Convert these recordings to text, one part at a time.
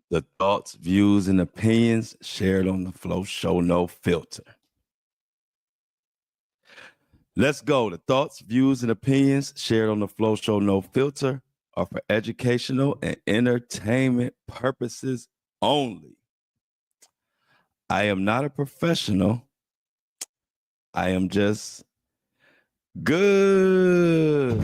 The thoughts, views, and opinions shared on the Flow Show No Filter. Let's go. The thoughts, views, and opinions shared on the Flow Show No Filter are for educational and entertainment purposes only. I am not a professional. I am just good.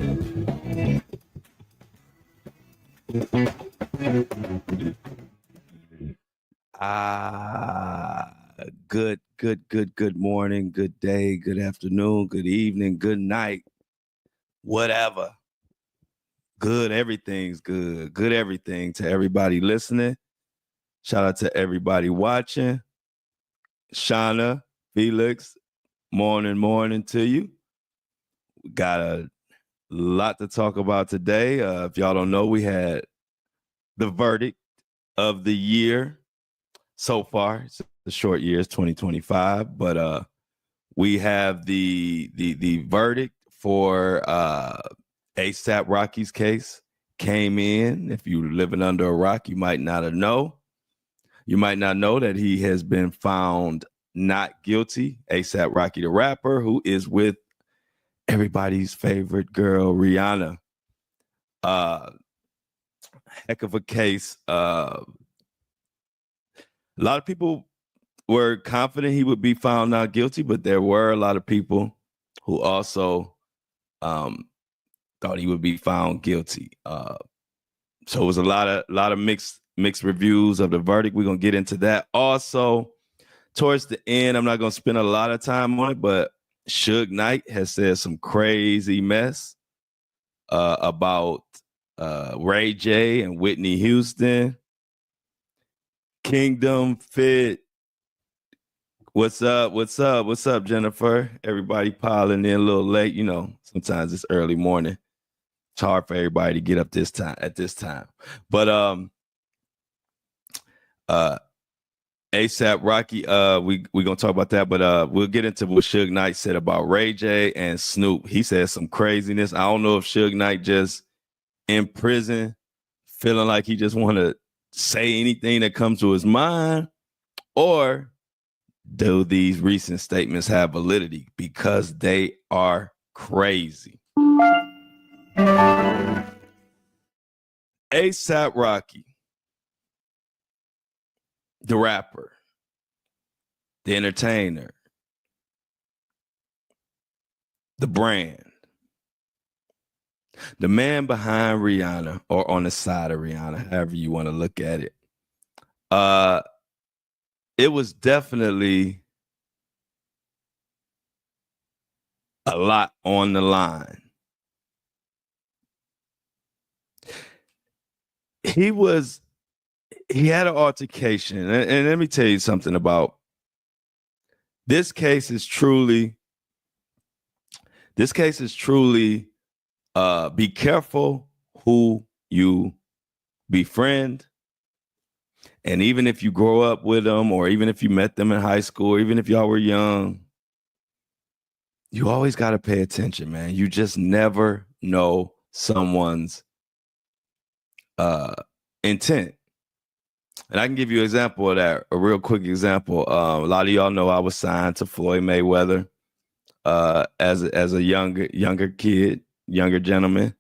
Good morning, good day, good afternoon, good evening, good night, whatever. Good, everything's good. Good everything to everybody listening. Shout out to everybody watching. Shauna, Felix, morning to you. Got a lot to talk about today. If y'all don't know, we had the verdict of the year so far. It's the short year, it's 2025, but we have the verdict for ASAP Rocky's case came in. If you're living under a rock, you might not know. You might not know that he has been found not guilty. ASAP Rocky, the rapper, who is with everybody's favorite girl, Rihanna. Heck of a case. A lot of people were confident he would be found not guilty, but there were a lot of people who also thought he would be found guilty. So it was a lot of mixed reviews of the verdict. We're gonna get into that. Also, towards the end, I'm not gonna spend a lot of time on it, but Suge Knight has said some crazy mess about Ray J and Whitney Houston. Kingdom Fit. What's up, Jennifer? Everybody piling in a little late. You know, sometimes it's early morning. It's hard for everybody to get up at this time. But ASAP Rocky, we're gonna talk about that, but we'll get into what Suge Knight said about Ray J and Snoop. He said some craziness. I don't know if Suge Knight just in prison, feeling like he just want to say anything that comes to his mind, or do these recent statements have validity? Because they are crazy. ASAP Rocky, the rapper, the entertainer, the brand, the man behind Rihanna, or on the side of Rihanna, however you want to look at it. It was definitely a lot on the line. He had an altercation, and let me tell you something about this case. Is truly be careful who you befriend. And even if you grow up with them, or even if you met them in high school, or even if y'all were young, you always got to pay attention, man. You just never know someone's intent. And I can give you an example of that, a real quick example. A lot of y'all know I was signed to Floyd Mayweather as a younger gentleman.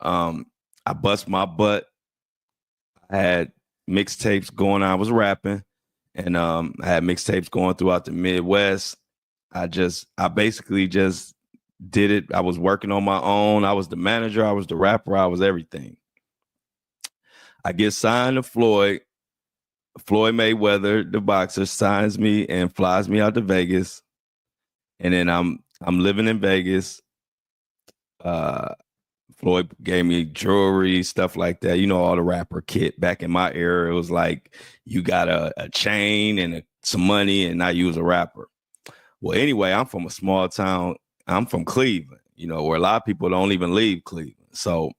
I bust my butt. I had mixtapes going on. I was rapping, and I had mixtapes going throughout the Midwest. I basically just did it. I was working on my own. I was the manager. I was the rapper. I was everything. I get signed to Floyd. Floyd Mayweather, the boxer, signs me and flies me out to Vegas. And then I'm living in Vegas. Floyd gave me jewelry, stuff like that. You know, all the rapper kit. Back in my era, it was like you got a chain and some money, and now you was a rapper. Well, anyway, I'm from a small town. I'm from Cleveland, you know, where a lot of people don't even leave Cleveland. So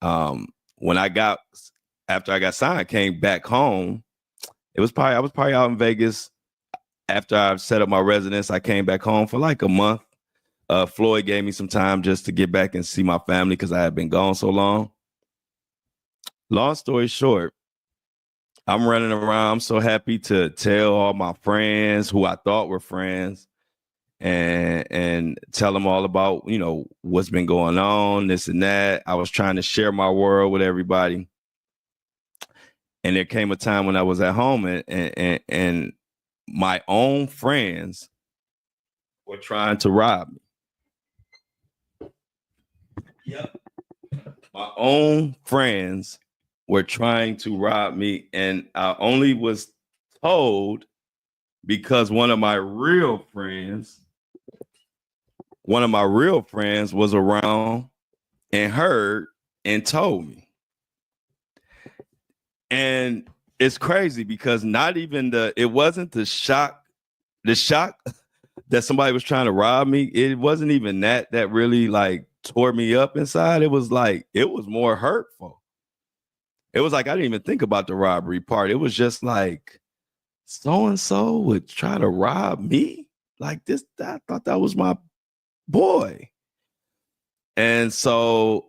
after I got signed, I came back home. I was probably out in Vegas. After I set up my residence, I came back home for like a month. Floyd gave me some time just to get back and see my family because I had been gone so long. Long story short, I'm running around. I'm so happy to tell all my friends who I thought were friends and tell them all about, what's been going on, this and that. I was trying to share my world with everybody. And there came a time when I was at home and my own friends were trying to rob me. Yep. My own friends were trying to rob me, and I only was told because one of my real friends was around and heard and told me. And it's crazy because it wasn't the shock that somebody was trying to rob me. It wasn't even that really like tore me up inside. It was more hurtful. It was like I didn't even think about the robbery part. It was just like so-and-so would try to rob me like this. I thought that was my boy. And so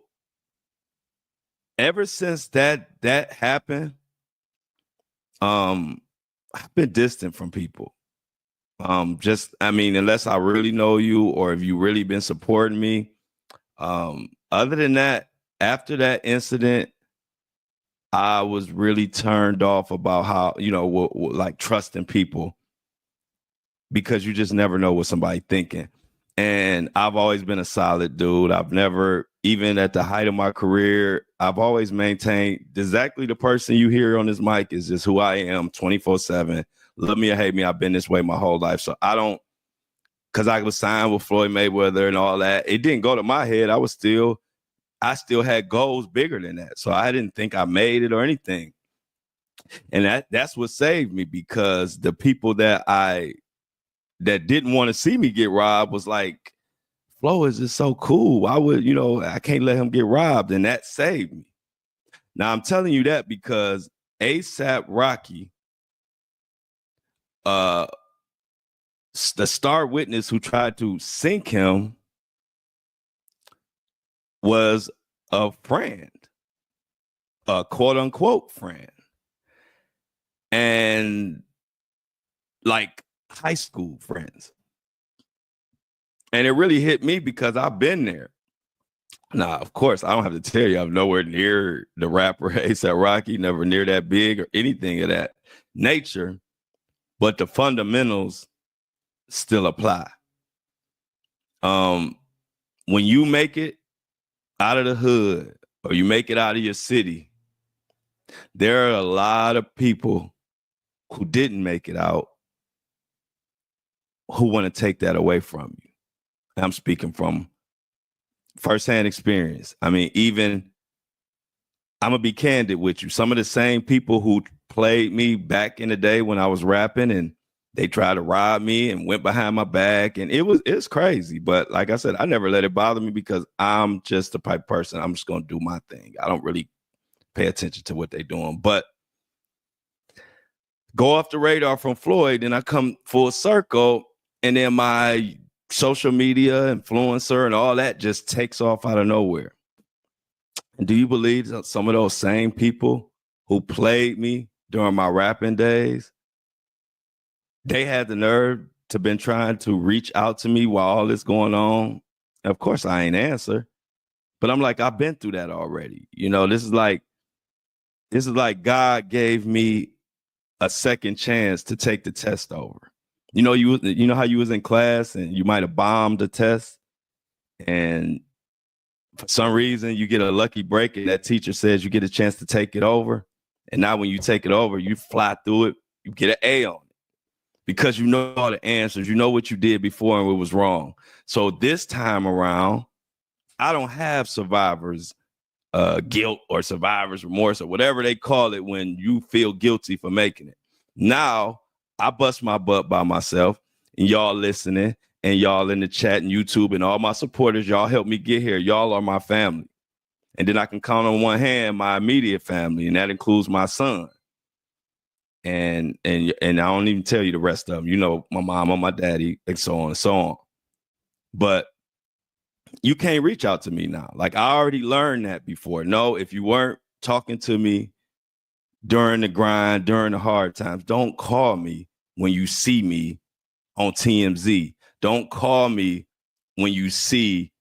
ever since that happened, I've been distant from people. Unless I really know you or if you really been supporting me. Other than that, after that incident, I was really turned off about how, like trusting people, because you just never know what somebody's thinking. And I've always been a solid dude. I've never, even at the height of my career, I've always maintained exactly the person you hear on this mic is just who I am 24/7. Love me or hate me, I've been this way my whole life. So I don't, because I was signed with Floyd Mayweather and all that, it didn't go to my head. I still had goals bigger than that. So I didn't think I made it or anything. And that's what saved me, because the people that didn't want to see me get robbed was like, Flo is just so cool. Why would, I can't let him get robbed. And that saved me. Now I'm telling you that because ASAP Rocky, the star witness who tried to sink him, was a friend, a quote unquote friend. And like high school friends. And it really hit me because I've been there. Now, of course, I don't have to tell you, I'm nowhere near the rapper ASAP Rocky, never near that big or anything of that nature. But the fundamentals still apply. When you make it out of the hood or you make it out of your city, there are a lot of people who didn't make it out who want to take that away from you. And I'm speaking from firsthand experience. I mean, even I'm going to be candid with you. Some of the same people who played me back in the day when I was rapping and they tried to rob me and went behind my back, and it's crazy. But like I said, I never let it bother me because I'm just the type of person. I'm just going to do my thing. I don't really pay attention to what they're doing. But go off the radar from Floyd, and I come full circle, and then my social media influencer and all that just takes off out of nowhere. And do you believe that some of those same people who played me during my rapping days, they had the nerve to been trying to reach out to me while all this going on? Of course, I ain't answer, but I'm like, I've been through that already. This is like God gave me a second chance to take the test over. You know how you was in class and you might have bombed a test, and for some reason you get a lucky break and that teacher says you get a chance to take it over. And now when you take it over, you fly through it, you get an A on it because you know all the answers, you know what you did before and what was wrong. So this time around, I don't have survivor's guilt or survivor's remorse or whatever they call it when you feel guilty for making it. Now I bust my butt by myself, and y'all listening and y'all in the chat and YouTube and all my supporters, y'all help me get here. Y'all are my family. And then I can count on one hand my immediate family, and that includes my son. And I don't even tell you the rest of them. My mom and my daddy, and so on and so on. But you can't reach out to me now. Like I already learned that before. No, if you weren't talking to me during the grind, during the hard times. Don't call me when you see me on TMZ. Don't call me when you see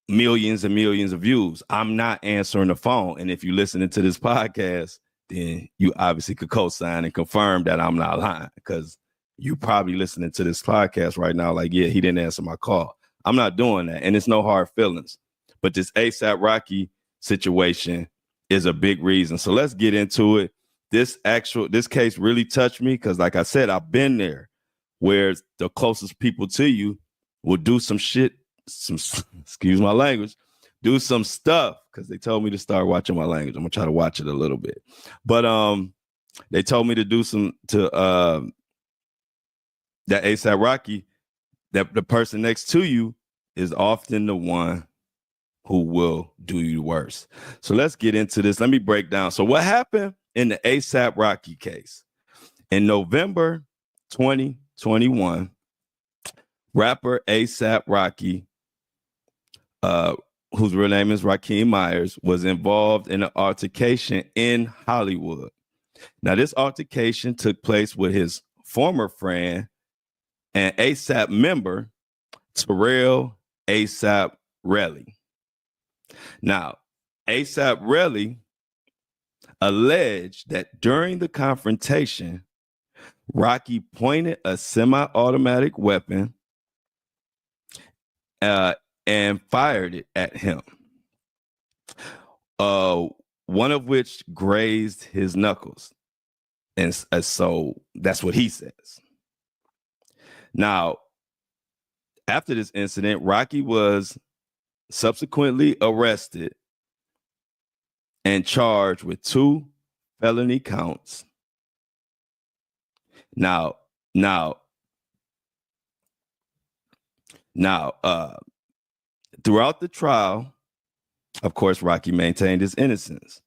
millions and millions of views. I'm not answering the phone. And if you're listening to this podcast, then you obviously could co-sign and confirm that I'm not lying, because you probably listening to this podcast right now like, yeah, he didn't answer my call. I'm not doing that. And it's no hard feelings. But this ASAP Rocky situation is a big reason. So let's get into it. This case really touched me because, like I said, I've been there where the closest people to you will do some shit, excuse my language, do some stuff, because they told me to start watching my language. I'm gonna try to watch it a little bit. But they told me to do that ASAP Rocky, that the person next to you is often the one who will do you worse. So let's get into this. Let me break down. So what happened in the ASAP Rocky case? In November 2021, rapper ASAP Rocky, whose real name is Raheem Myers, was involved in an altercation in Hollywood. Now, this altercation took place with his former friend and ASAP member, Terrell ASAP Relly. Now, ASAP Relly alleged that during the confrontation, Rocky pointed a semi-automatic weapon and fired it at him, one of which grazed his knuckles. And so that's what he says. Now, after this incident, Rocky was subsequently arrested and charged with 2 felony counts. Now, throughout the trial, of course, Rocky maintained his innocence,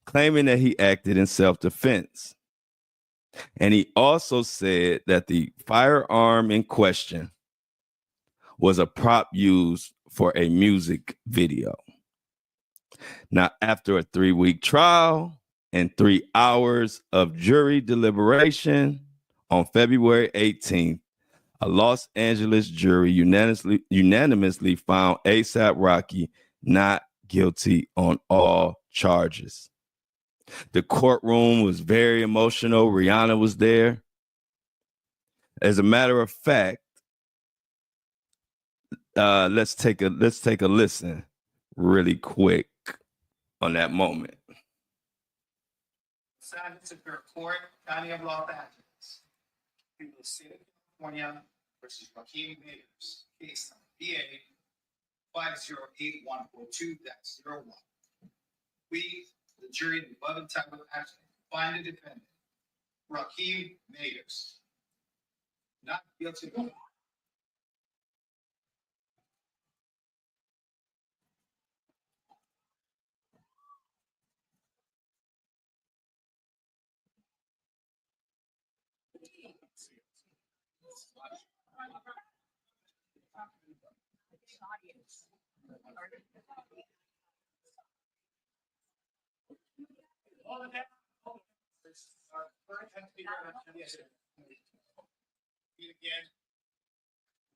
claiming that he acted in self-defense. And he also said that the firearm in question was a prop used for a music video. Now, after a 3-week trial and 3 hours of jury deliberation on February 18th, a Los Angeles jury unanimously found ASAP Rocky not guilty on all charges. The courtroom was very emotional. Rihanna was there. As a matter of fact, let's take a listen really quick on that moment. Superior Court, County of Los Angeles. In the state of California versus Raheem Mayers, case BA 508142-01. We, the jury, the above entitled action, find the defendant, Raheem Mayers, not guilty of again,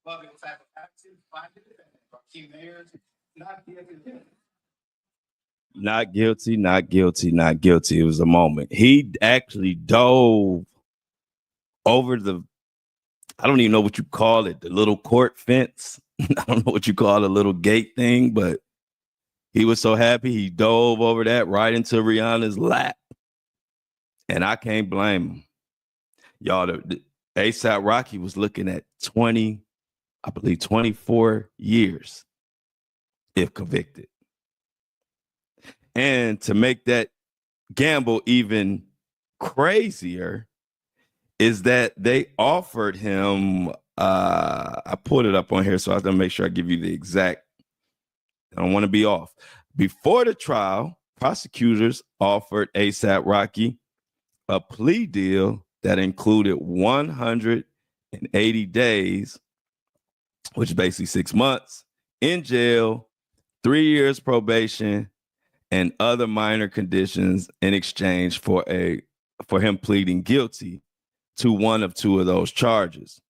above entitled action, find the defendant, Raheem Mayers, not guilty. Not guilty, not guilty, not guilty. It was a moment. He actually dove over I don't even know what you call it, the little court fence. I don't know what you call the little gate thing, but he was so happy he dove over that right into Rihanna's lap. And I can't blame him. Y'all, the ASAP Rocky was looking at 24 years if convicted. And to make that gamble even crazier is that they offered him, I put it up on here, so I have to make sure I give you the exact, I don't want to be off. Before the trial, prosecutors offered ASAP Rocky a plea deal that included 180 days, which is basically 6 months, in jail, 3 years probation, and other minor conditions in exchange for him pleading guilty to one of two of those charges.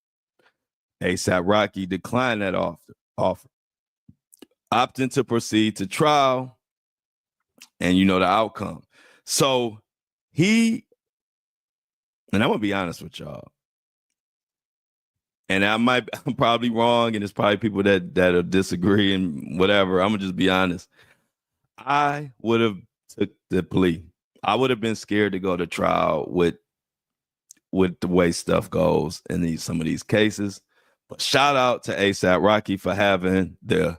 ASAP Rocky declined that offer, opting to proceed to trial, and you know the outcome. So and I'm gonna be honest with y'all, and I'm probably wrong, and there's probably people that'll disagree and whatever. I'm gonna just be honest. I would have took the plea. I would have been scared to go to trial with the way stuff goes in some of these cases. But shout out to ASAP Rocky for having the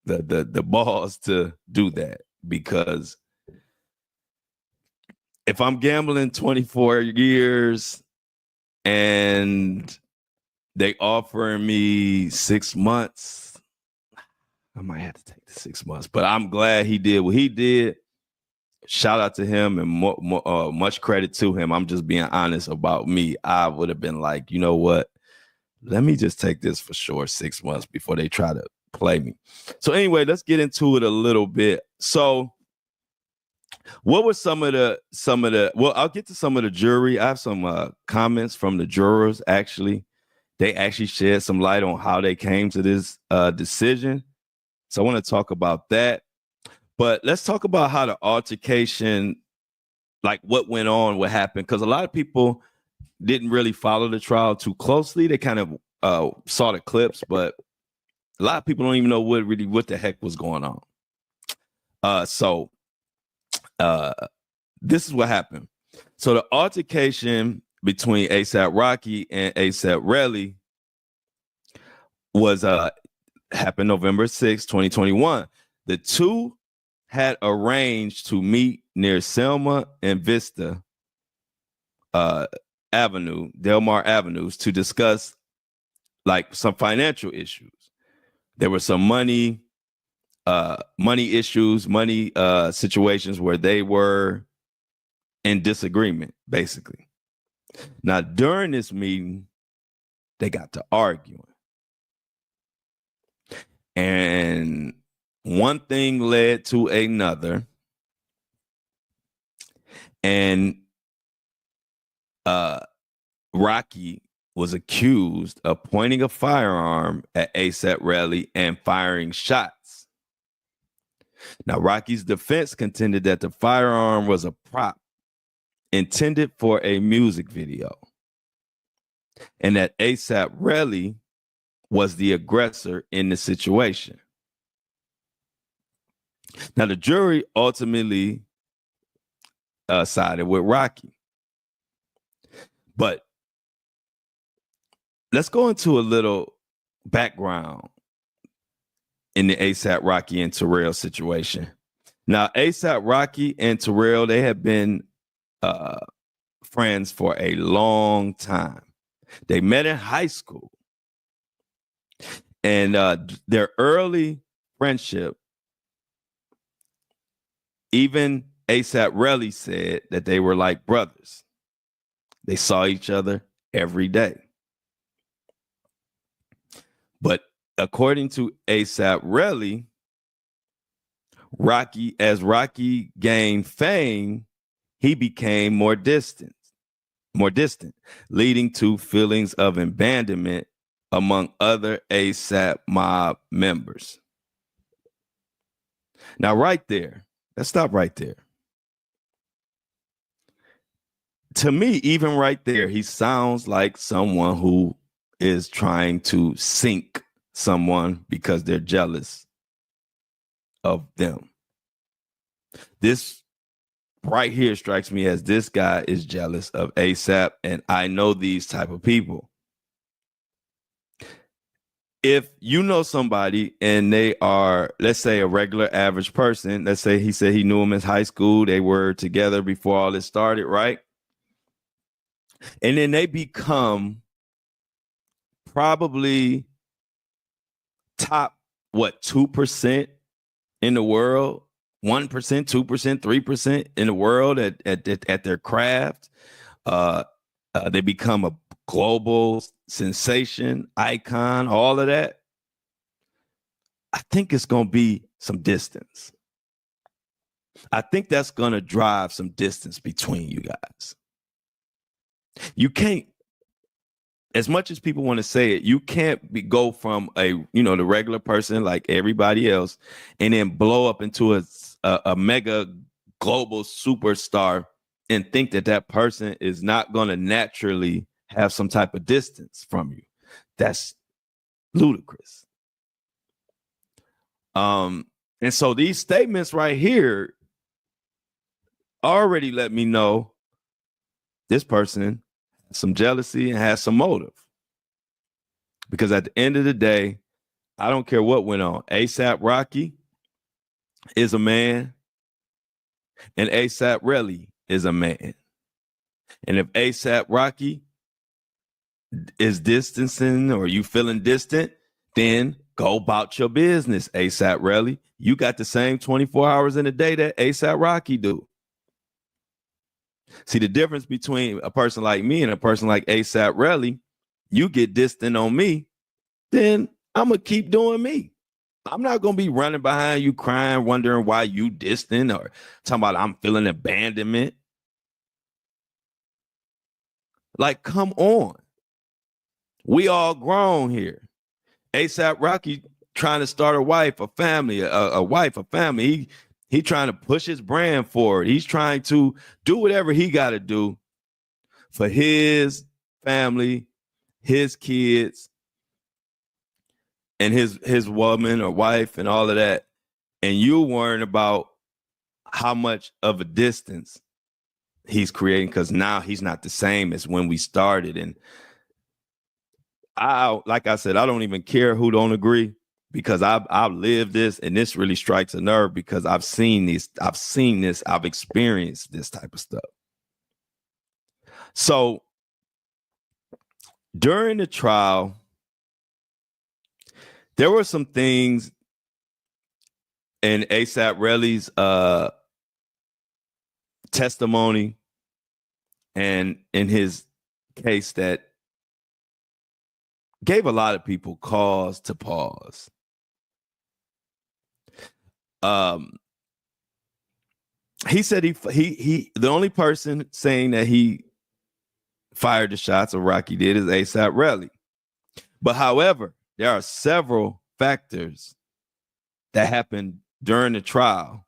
balls to do that, because if I'm gambling 24 years and they offering me 6 months, I might have to take the 6 months. But I'm glad he did what he did. Shout out to him, and much credit to him. I'm just being honest about me. I would have been like, you know what? Let me just take this for sure 6 months before they try to play me. So anyway, let's get into it a little bit. So what were some of the, well, I'll get to some of the jury. I have some comments from the jurors, actually. They actually shed some light on how they came to this decision. So I want to talk about that. But let's talk about how the altercation, like what went on, what happened, because a lot of people didn't really follow the trial too closely. They kind of saw the clips, but a lot of people don't even know what the heck was going on. So this is what happened. So the altercation between ASAP Rocky and ASAP Relly was happened November 6, 2021. The two had arranged to meet near Selma and Vista Avenue, Delmar Avenues, to discuss like some financial issues. There were some money issues, situations where they were in disagreement, basically. Now, during this meeting, they got to arguing. And one thing led to another. And Rocky was accused of pointing a firearm at ASAP Relly and firing shots. Now, Rocky's defense contended that the firearm was a prop intended for a music video, and that ASAP Relly was the aggressor in the situation. Now, the jury ultimately sided with Rocky. But let's go into a little background in the ASAP Rocky and Terrell situation. Now, ASAP Rocky and Terrell, they have been friends for a long time. They met in high school. And their early friendship, even ASAP Relly said that they were like brothers. They saw each other every day. But according to ASAP Relly, as Rocky gained fame, he became more distant, leading to feelings of abandonment among other ASAP mob members. Now, right there, let's stop right there. To me, even right there, he sounds like someone who is trying to sink someone because they're jealous of them. This right here strikes me as this guy is jealous of ASAP, and I know these type of people. If you know somebody and they are, let's say, a regular average person, let's say he said he knew him in high school, they were together before all this started, right? And then they become probably top, 2% in the world, 1%, 2%, 3% in the world at their craft. They become a global sensation, icon, all of that. I think it's going to be some distance. I think that's going to drive some distance between you guys. You can't, as much as people want to say it, you can't go from the regular person like everybody else and then blow up into a mega global superstar and think that person is not going to naturally have some type of distance from you. That's ludicrous. And so these statements right here already let me know this person has some jealousy and has some motive. Because at the end of the day, I don't care what went on. ASAP Rocky is a man, and ASAP Relly is a man. And if ASAP Rocky is distancing or you feeling distant, then go about your business, ASAP Relly. You got the same 24 hours in a day that ASAP Rocky do. See, the difference between a person like me and a person like ASAP Relly, you get distant on me, then I'm going to keep doing me. I'm not going to be running behind you crying, wondering why you distant or talking about I'm feeling abandonment. Like, come on. We all grown here. ASAP Rocky trying to start a wife, a family, a wife, a family. He trying to push his brand forward. He's trying to do whatever he got to do for his family, his kids, and his woman or wife and all of that. And you worrying about how much of a distance he's creating because now he's not the same as when we started. And like I said, I don't even care who don't agree because I've lived this, and this really strikes a nerve because I've seen this, I've experienced this type of stuff. So during the trial, there were some things in ASAP Relly's testimony and in his case that gave a lot of people cause to pause. He said he the only person saying that he fired the shots or Rocky did is ASAP Relly. But however, there are several factors that happened during the trial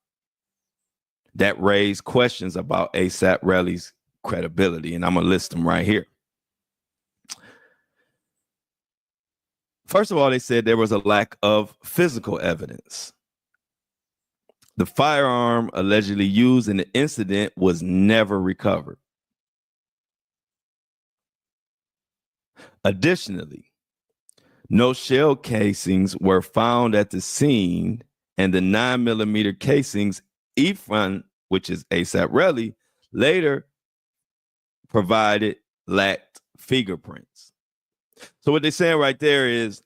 that raised questions about ASAP Relly's credibility, and I'm gonna list them right here. First of all, they said there was a lack of physical evidence. The firearm allegedly used in the incident was never recovered. Additionally, no shell casings were found at the scene, and the 9mm casings Elon, which is ASAP Relly, later provided lacked fingerprints. So what they're saying right there is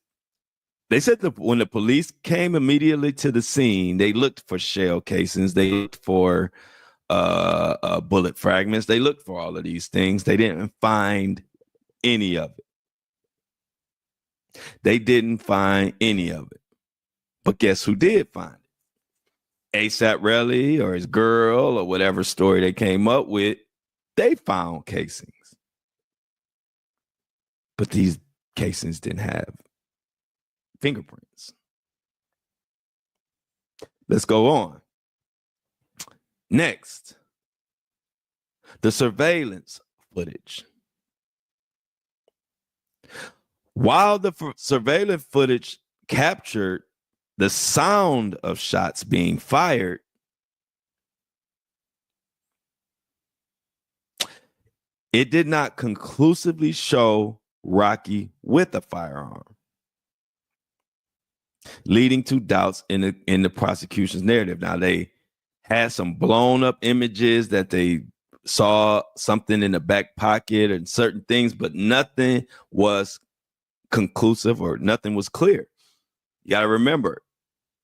they said that when the police came immediately to the scene, they looked for shell casings, they looked for bullet fragments, they looked for all of these things. They didn't find any of it. They didn't find any of it. But guess who did find it? ASAP Relly or his girl or whatever story they came up with, they found casings. But these casings didn't have fingerprints. Let's go on. Next, the surveillance footage. While the surveillance footage captured the sound of shots being fired, it did not conclusively show Rocky with a firearm, leading to doubts in the prosecution's narrative. Now, they had some blown up images that they saw something in the back pocket and certain things, but nothing was conclusive or nothing was clear. You got to remember,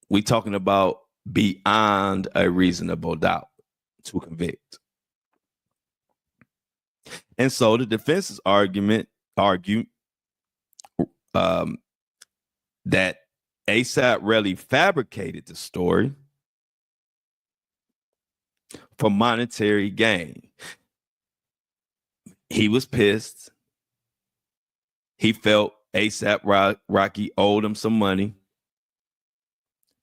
we talking about beyond a reasonable doubt to convict. And so the defense's argued that ASAP Relly fabricated the story for monetary gain. He was pissed. He felt ASAP Rocky owed him some money.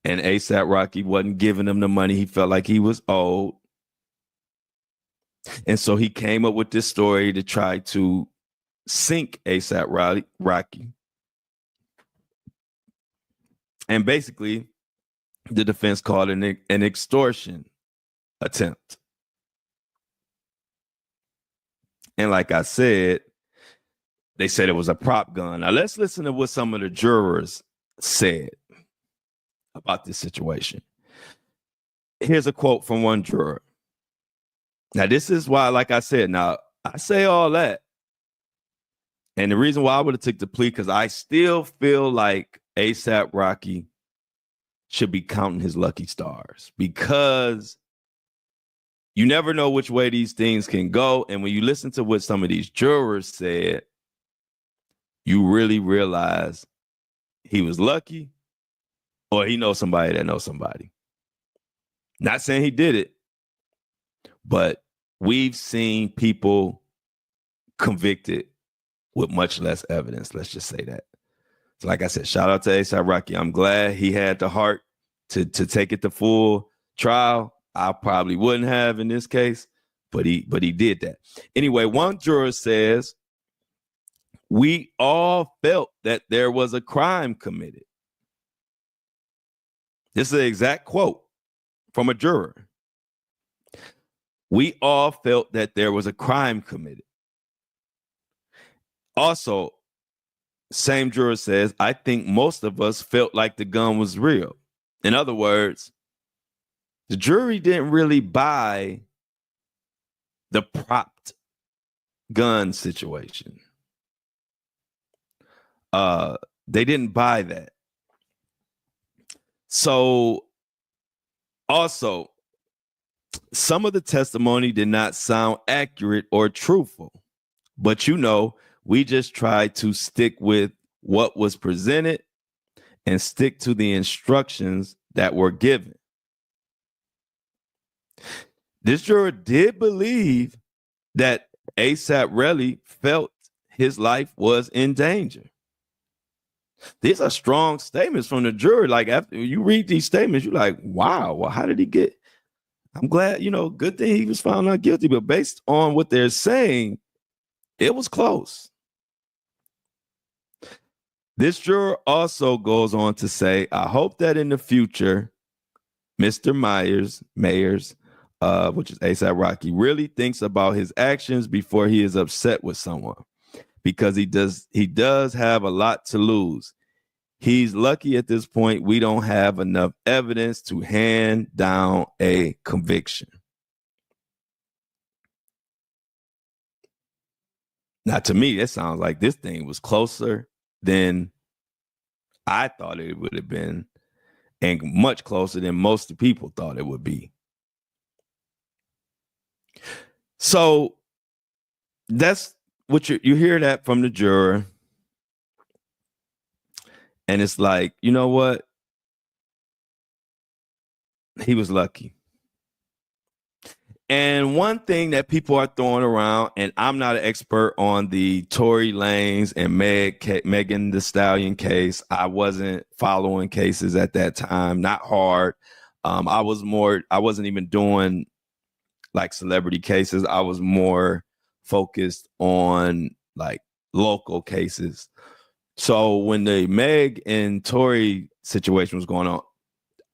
And ASAP Rocky wasn't giving him the money he felt like he was owed. And so he came up with this story to try to sink ASAP Rocky. And basically, the defense called it an extortion attempt. And like I said, they said it was a prop gun. Now let's listen to what some of the jurors said about this situation. Here's a quote from one juror. Now, this is why, like I said, now I say all that. And the reason why I would have took the plea, because I still feel like ASAP Rocky should be counting his lucky stars, because you never know which way these things can go. And when you listen to what some of these jurors said, you really realize he was lucky, or he knows somebody that knows somebody. Not saying he did it, but we've seen people convicted with much less evidence. Let's just say that. So like I said, shout out to ASAP Rocky. I'm glad he had the heart to take it to full trial. I probably wouldn't have in this case, but he did that. Anyway, one juror says, we all felt that there was a crime committed. This is an exact quote from a juror. We all felt that there was a crime committed. Also, same juror says, I think most of us felt like the gun was real. In other words, the jury didn't really buy the propped gun situation. They didn't buy that. So also, some of the testimony did not sound accurate or truthful, but we just tried to stick with what was presented and stick to the instructions that were given. This juror did believe that ASAP really felt his life was in danger. These are strong statements from the jury. Like, after you read these statements, you're like, wow, well, how did he get? I'm glad, good thing he was found not guilty. But based on what they're saying, it was close. This juror also goes on to say, I hope that in the future, Mr. Mayers, which is ASAP Rocky, really thinks about his actions before he is upset with someone, because he does have a lot to lose. He's lucky at this point we don't have enough evidence to hand down a conviction. Now, to me, it sounds like this thing was closer than I thought it would have been, and much closer than most people thought it would be. So that's what you hear that from the juror. And it's like, you know what? He was lucky. And one thing that people are throwing around, and I'm not an expert on the Tory Lanez and Megan Thee Stallion case. I wasn't following cases at that time, not hard. I wasn't even doing like celebrity cases. I was more focused on like local cases. So when the Meg and Tory situation was going on,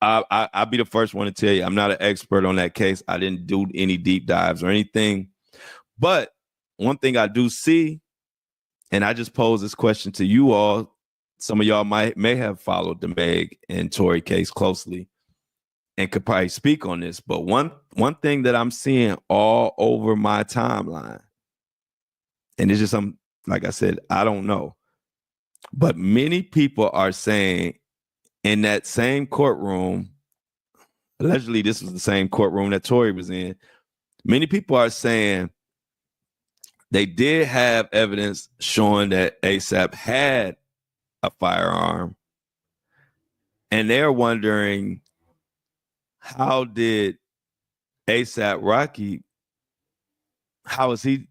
I'll be the first one to tell you, I'm not an expert on that case. I didn't do any deep dives or anything. But one thing I do see, and I just pose this question to you all, some of y'all may have followed the Meg and Tory case closely and could probably speak on this. But one thing that I'm seeing all over my timeline, and it's just like I said, I don't know, but many people are saying in that same courtroom, allegedly this was the same courtroom that Tory was in, many people are saying they did have evidence showing that ASAP had a firearm. And they're wondering, how did ASAP Rocky, how did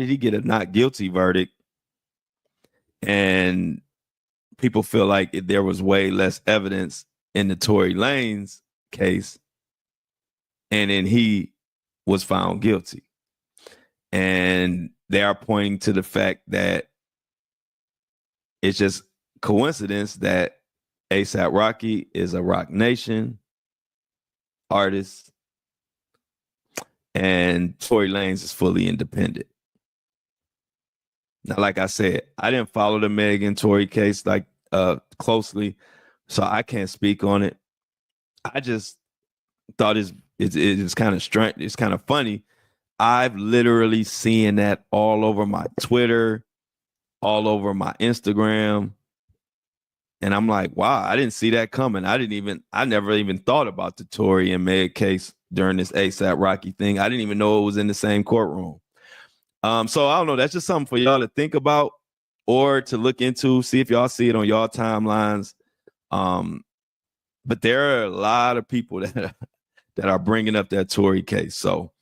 he get a not guilty verdict? And people feel like there was way less evidence in the Tory Lanez case, and then he was found guilty. And they are pointing to the fact that it's just coincidence that ASAP Rocky is a Rock Nation artist and Tory Lanez is fully independent. Now, like I said, I didn't follow the Megan Tory case like closely, so I can't speak on it. I just thought it's kind of strange. It's kind of funny. I've literally seen that all over my Twitter, all over my Instagram. And I'm like, wow, I didn't see that coming. I never even thought about the Tory and Meg case during this ASAP Rocky thing. I didn't even know it was in the same courtroom. So I don't know. That's just something for y'all to think about or to look into, see if y'all see it on y'all timelines. But there are a lot of people that are bringing up that Tory case. So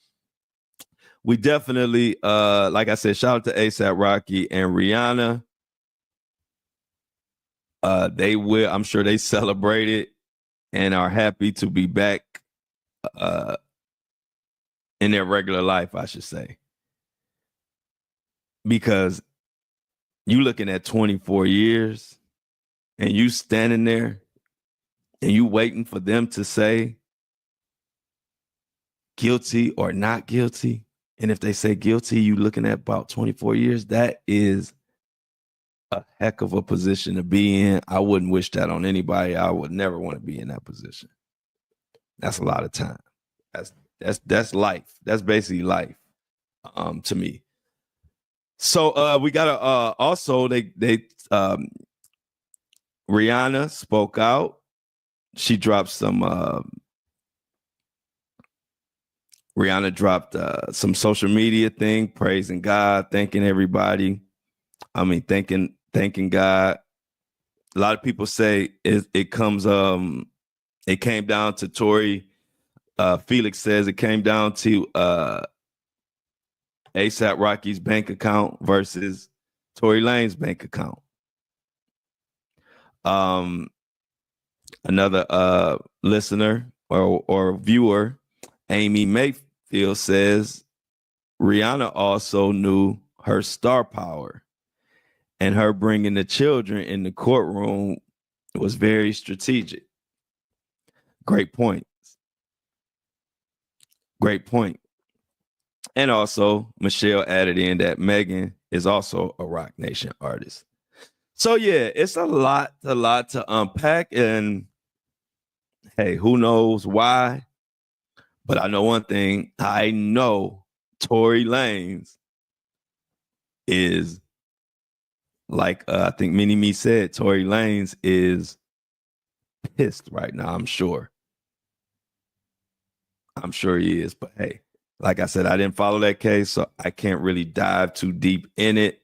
we definitely, like I said, shout out to ASAP Rocky and Rihanna. I'm sure they celebrated and are happy to be back in their regular life, I should say. Because you looking at 24 years and you standing there and you waiting for them to say guilty or not guilty. And if they say guilty, you looking at about 24 years. That is a heck of a position to be in. I wouldn't wish that on anybody. I would never want to be in that position. That's a lot of time. That's life. That's basically life to me. So we gotta also they Rihanna spoke out. She dropped some Rihanna dropped some social media thing, praising God, thanking everybody. I mean, thanking God. A lot of people say it came down to Tory. Felix says it came down to ASAP Rocky's bank account versus Tory Lanez's bank account. Another listener or viewer, Amy Mayfield, says Rihanna also knew her star power, and her bringing the children in the courtroom was very strategic. Great point. Great point. And also, Michelle added in that Megan is also a Rock Nation artist. So yeah, it's a lot to unpack. And hey, who knows why? But I know one thing. I know Tory Lanez is like I think Mini Me said, Tory Lanez is pissed right now, I'm sure. I'm sure he is. But hey, like I said, I didn't follow that case, so I can't really dive too deep in it.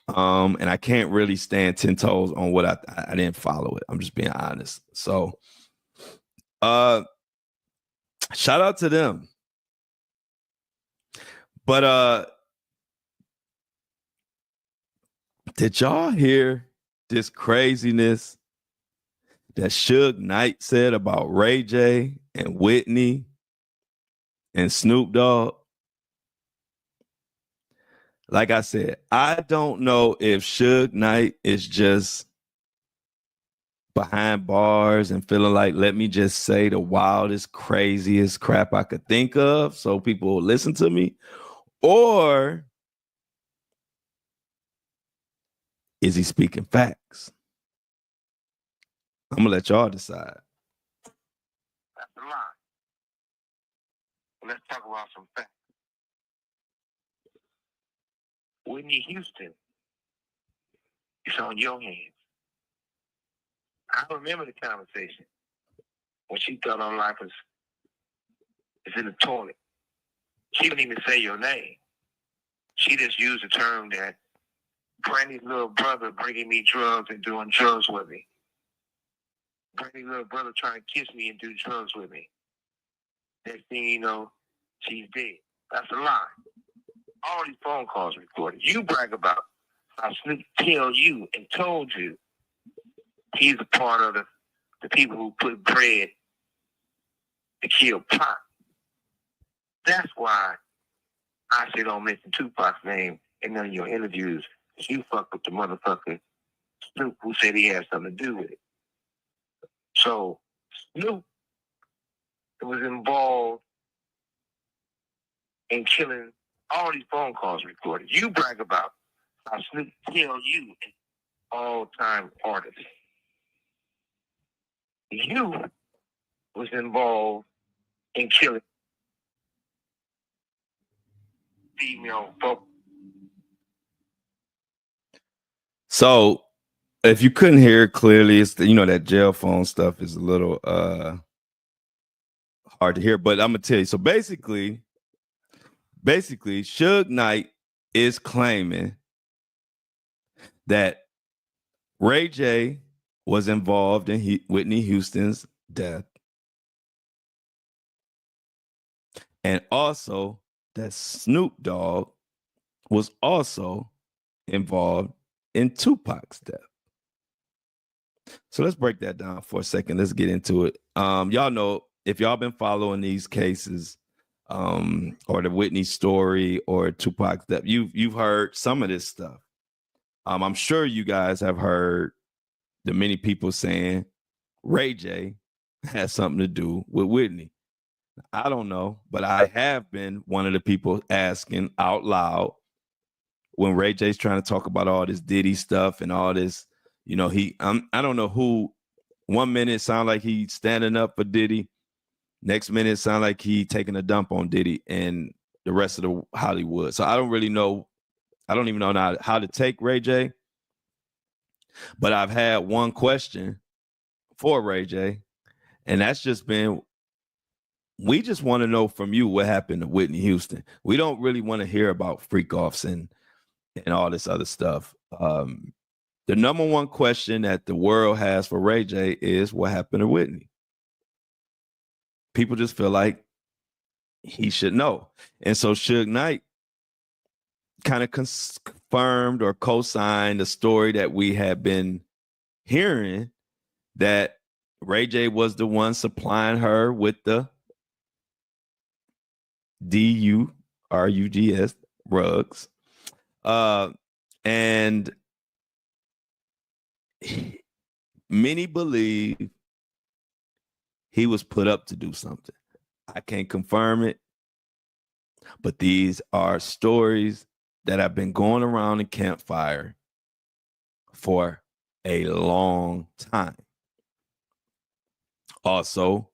And I can't really stand 10 toes on what I didn't follow it. I'm just being honest. So shout out to them. But did y'all hear this craziness that Suge Knight said about Ray J and Whitney and Snoop Dogg? Like I said, I don't know if Suge Knight is just behind bars and feeling like, let me just say the wildest, craziest crap I could think of so people will listen to me. Or is he speaking facts? I'm going to let y'all decide. That's a lie. Let's talk about some facts. Whitney Houston, it's on your hands. I remember the conversation when she thought her life was in the toilet. She didn't even say your name. She just used the term that Brandy's little brother bringing me drugs and doing drugs with me. Brandy's little brother trying to kiss me and do drugs with me. Next thing you know, she's dead. That's a lie. All these phone calls recorded. You brag about how Snoop tell you and told you he's a part of the people who put bread to kill Pac. That's why I say don't mention Tupac's name in none of your interviews. You fuck with the motherfucker Snoop who said he had something to do with it. So Snoop was involved in killing all these phone calls recorded. You brag about how Snoop tell you an all-time artist. You was involved in killing female folk. So if you couldn't hear it clearly, it's that jail phone stuff is a little hard to hear, but I'm gonna tell you. So basically, Suge Knight is claiming that Ray J was involved in Whitney Houston's death, and also that Snoop Dogg was also involved in Tupac's death. So let's break that down for a second. Let's get into it. Y'all know, if y'all been following these cases, or the Whitney story or Tupac's death, you've heard some of this stuff. I'm sure you guys have heard the many people saying Ray J has something to do with Whitney. I don't know, but I have been one of the people asking out loud when Ray J's trying to talk about all this Diddy stuff and all this, I don't know who. 1 minute sound like he's standing up for Diddy. Next minute sound like he taking a dump on Diddy and the rest of the Hollywood. So I don't really know. I don't even know how to take Ray J. But I've had one question for Ray J, and that's just been, we just want to know from you what happened to Whitney Houston. We don't really want to hear about freak offs and all this other stuff. The number one question that the world has for Ray J is what happened to Whitney. People just feel like he should know. And so Suge Knight kind of confirmed or co-signed the story that we had been hearing, that Ray J was the one supplying her with the DURUGS rugs. And many believe he was put up to do something. I can't confirm it, but these are stories that have been going around the campfire for a long time. Also,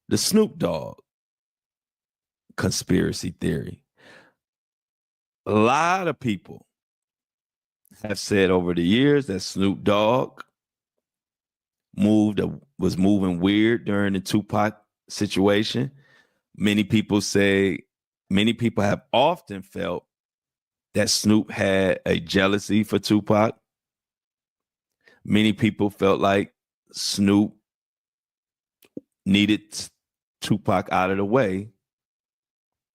the Snoop Dogg conspiracy theory. A lot of people have said over the years that Snoop Dogg was moving weird during the Tupac situation. Many people have often felt that Snoop had a jealousy for Tupac. Many people felt like Snoop needed Tupac out of the way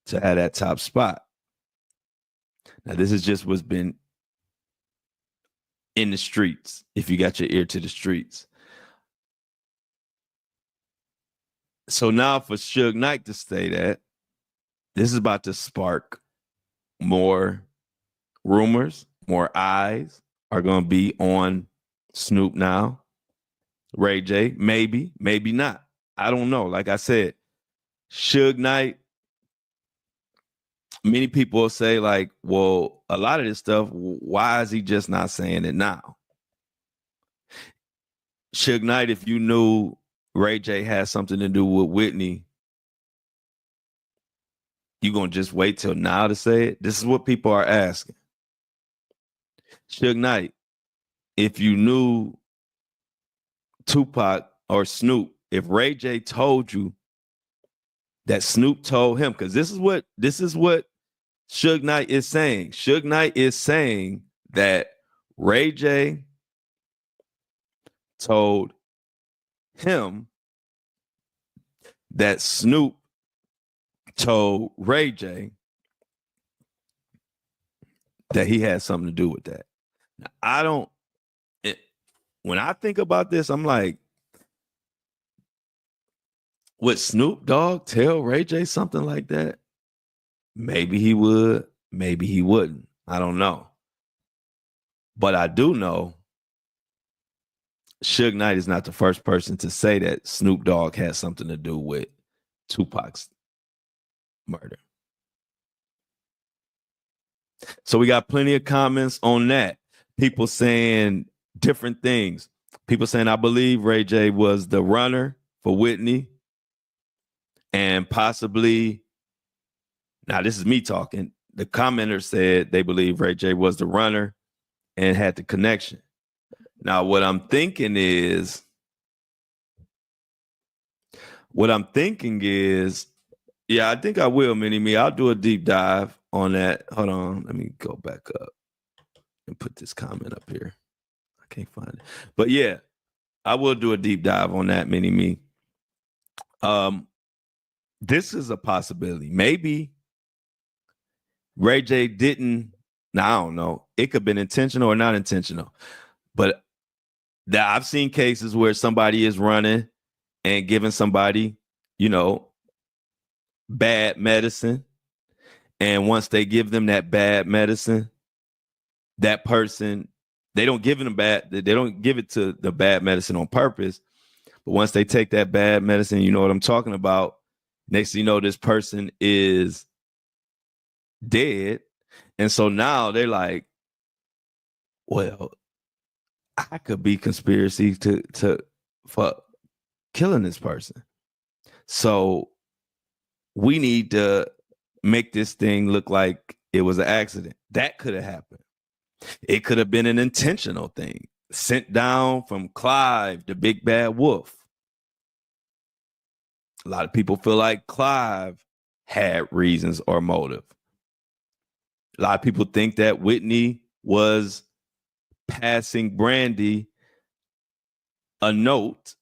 to have that top spot. Now, this is just what's been in the streets, if you got your ear to the streets. So now for Suge Knight to say that, this is about to spark more rumors, more eyes are going to be on Snoop now. Ray J, maybe not. I don't know. Like I said, Suge Knight, many people will say like, well, a lot of this stuff, why is he just not saying it now? Suge Knight, if you knew Ray J had something to do with Whitney, you going to just wait till now to say it? This is what people are asking. Suge Knight, if you knew Tupac or Snoop, if Ray J told you that Snoop told him, because this is what Suge Knight is saying. Suge Knight is saying that Ray J told him that Snoop told Ray J that he had something to do with that. Now, when I think about this, I'm like, would Snoop Dogg tell Ray J something like that? Maybe he would, maybe he wouldn't. I don't know. But I do know Suge Knight is not the first person to say that Snoop Dogg has something to do with Tupac's murder. So we got plenty of comments on that. People saying different things. People saying, I believe Ray J was the runner for Whitney. And possibly, now this is me talking. The commenter said they believe Ray J was the runner and had the connection. Now, what I'm thinking is, yeah, I think I will, Mini-Me. I'll do a deep dive on that. Hold on. Let me go back up and put this comment up here. I can't find it. But yeah, I will do a deep dive on that, Mini-Me. This is a possibility. Maybe Ray J didn't. Now, I don't know. It could have been intentional or not intentional. But I've seen cases where somebody is running and giving somebody, bad medicine. And once they give them that bad medicine, that person, they don't give it to the bad medicine on purpose. But once they take that bad medicine, you know what I'm talking about. Next thing you know, this person is dead. And so now they're like, well, I could be conspiracy for killing this person. So we need to make this thing look like it was an accident. That could have happened. It could have been an intentional thing sent down from Clive, the big bad wolf. A lot of people feel like Clive had reasons or motive. A lot of people think that Whitney was passing Brandy a note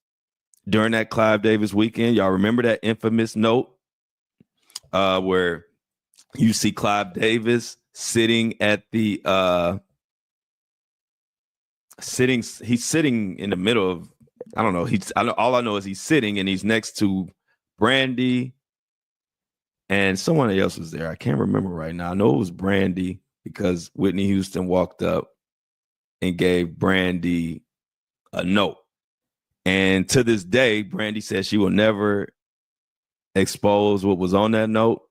during that Clive Davis weekend. Y'all remember that infamous note where you see Clive Davis sitting at the he's sitting in the middle of, I don't know, all I know is he's sitting and he's next to Brandy and someone else was there. I can't remember right now. I know it was Brandy because Whitney Houston walked up and gave Brandy a note. And to this day, Brandy says she will never expose what was on that note.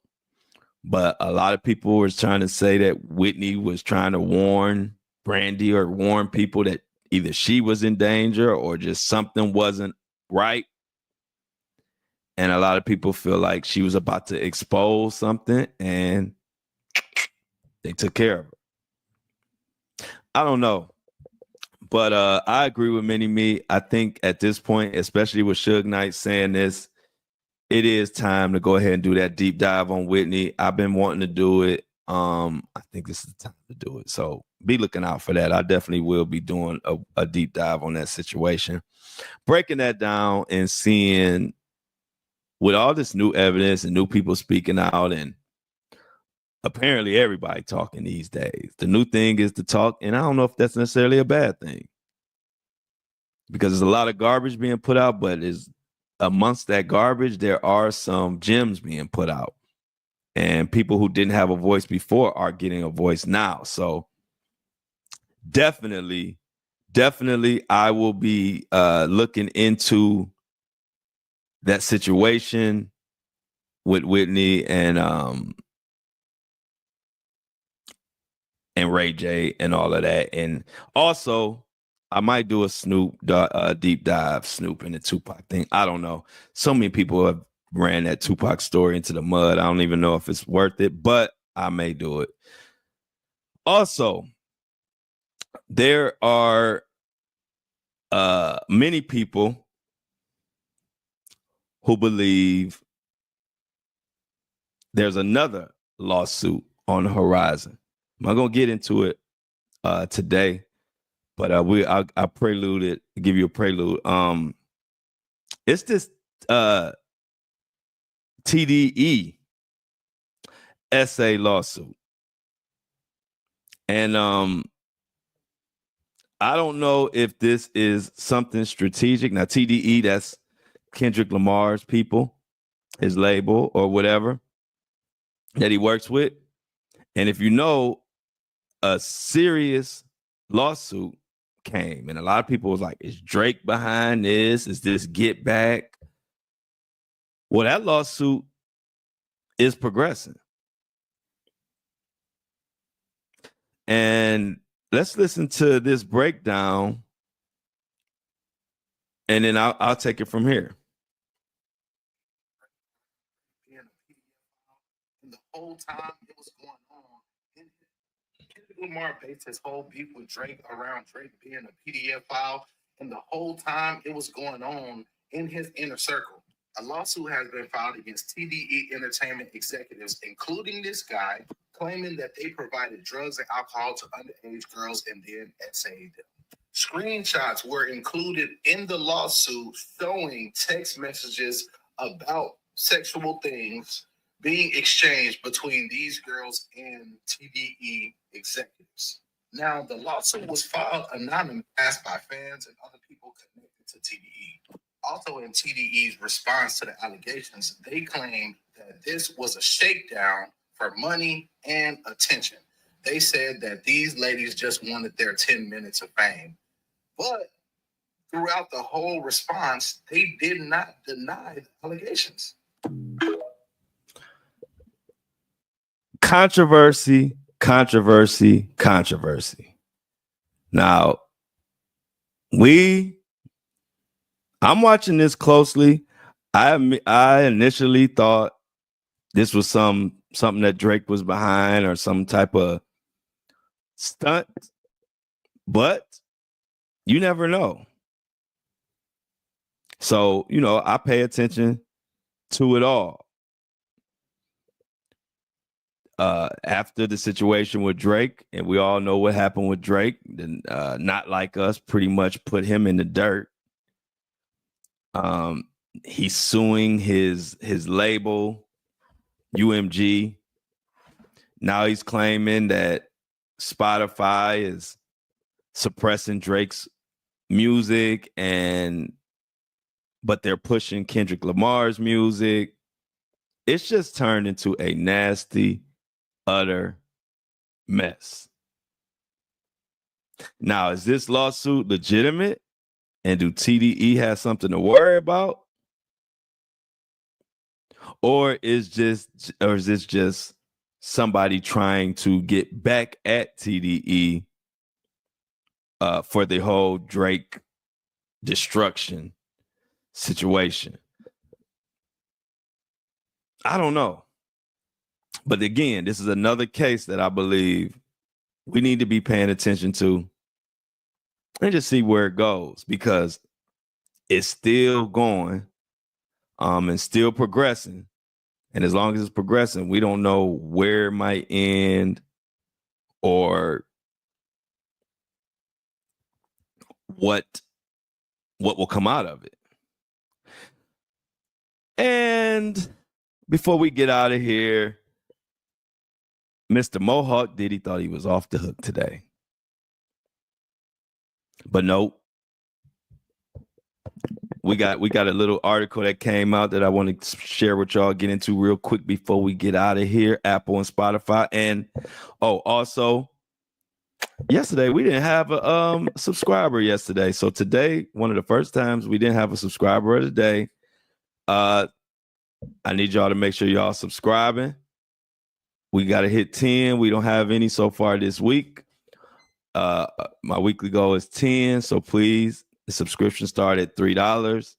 But a lot of people were trying to say that Whitney was trying to warn Brandy or warn people that either she was in danger or just something wasn't right. And a lot of people feel like she was about to expose something and they took care of her. I don't know. But I agree with Mini-Me. I think at this point, especially with Suge Knight saying this, it is time to go ahead and do that deep dive on Whitney. I've been wanting to do it. I think this is the time to do it. So be looking out for that. I definitely will be doing a deep dive on that situation. Breaking that down and seeing with all this new evidence and new people speaking out and apparently everybody talking these days. The new thing is to talk, and I don't know if that's necessarily a bad thing because there's a lot of garbage being put out, but amongst that garbage, there are some gems being put out. And people who didn't have a voice before are getting a voice now. So definitely, I will be looking into that situation with Whitney and Ray J and all of that. And also, I might do a deep dive Snoop in the Tupac thing. I don't know. So many people have ran that Tupac story into the mud. I don't even know if it's worth it, but I may do it. Also, there are many people who believe there's another lawsuit on the horizon. I'm not gonna get into it today, but I prelude it, give you a prelude. It's this TDE essay lawsuit. And I don't know if this is something strategic. Now, TDE, that's Kendrick Lamar's people, his label or whatever that he works with. And if you know, a serious lawsuit came, and a lot of people was like, is Drake behind this? Is this get back? Well, that lawsuit is progressing. And let's listen to this breakdown, and then I'll take it from here. The whole time it was going on, Kendrick Lamar based his whole beef with Drake around Drake being a PDF file, and the whole time it was going on in his inner circle. A lawsuit has been filed against TDE Entertainment executives, including this guy, claiming that they provided drugs and alcohol to underage girls and then essayed them. Screenshots were included in the lawsuit showing text messages about sexual things being exchanged between these girls and TDE executives. Now, the lawsuit was filed anonymous by fans and other people connected to TDE. Also, in TDE's response to the allegations, they claimed that this was a shakedown for money and attention. They said that these ladies just wanted their 10 minutes of fame. But throughout the whole response, they did not deny the allegations. Controversy. Now, I'm watching this closely. I initially thought this was something that Drake was behind or some type of stunt, but you never know. So, I pay attention to it all. After the situation with Drake, and we all know what happened with Drake, then Not Like Us pretty much put him in the dirt. He's suing his label, UMG. Now he's claiming that Spotify is suppressing Drake's music, but they're pushing Kendrick Lamar's music. It's just turned into a nasty, utter mess. Now, is this lawsuit legitimate? And do TDE have something to worry about? Or is this just somebody trying to get back at TDE for the whole Drake destruction situation? I don't know. But again, this is another case that I believe we need to be paying attention to and just see where it goes, because it's still going and still progressing. And as long as it's progressing, we don't know where it might end or what will come out of it. And before we get out of here, Mr. Mohawk Diddy thought he was off the hook today. But nope. We got a little article that came out that I want to share with y'all, get into real quick before we get out of here. Apple and Spotify. And also, yesterday we didn't have a subscriber yesterday. So today, one of the first times we didn't have a subscriber of the day. I need y'all to make sure y'all subscribing. We got to hit 10. We don't have any so far this week. My weekly goal is 10. So please, the subscription start at $3.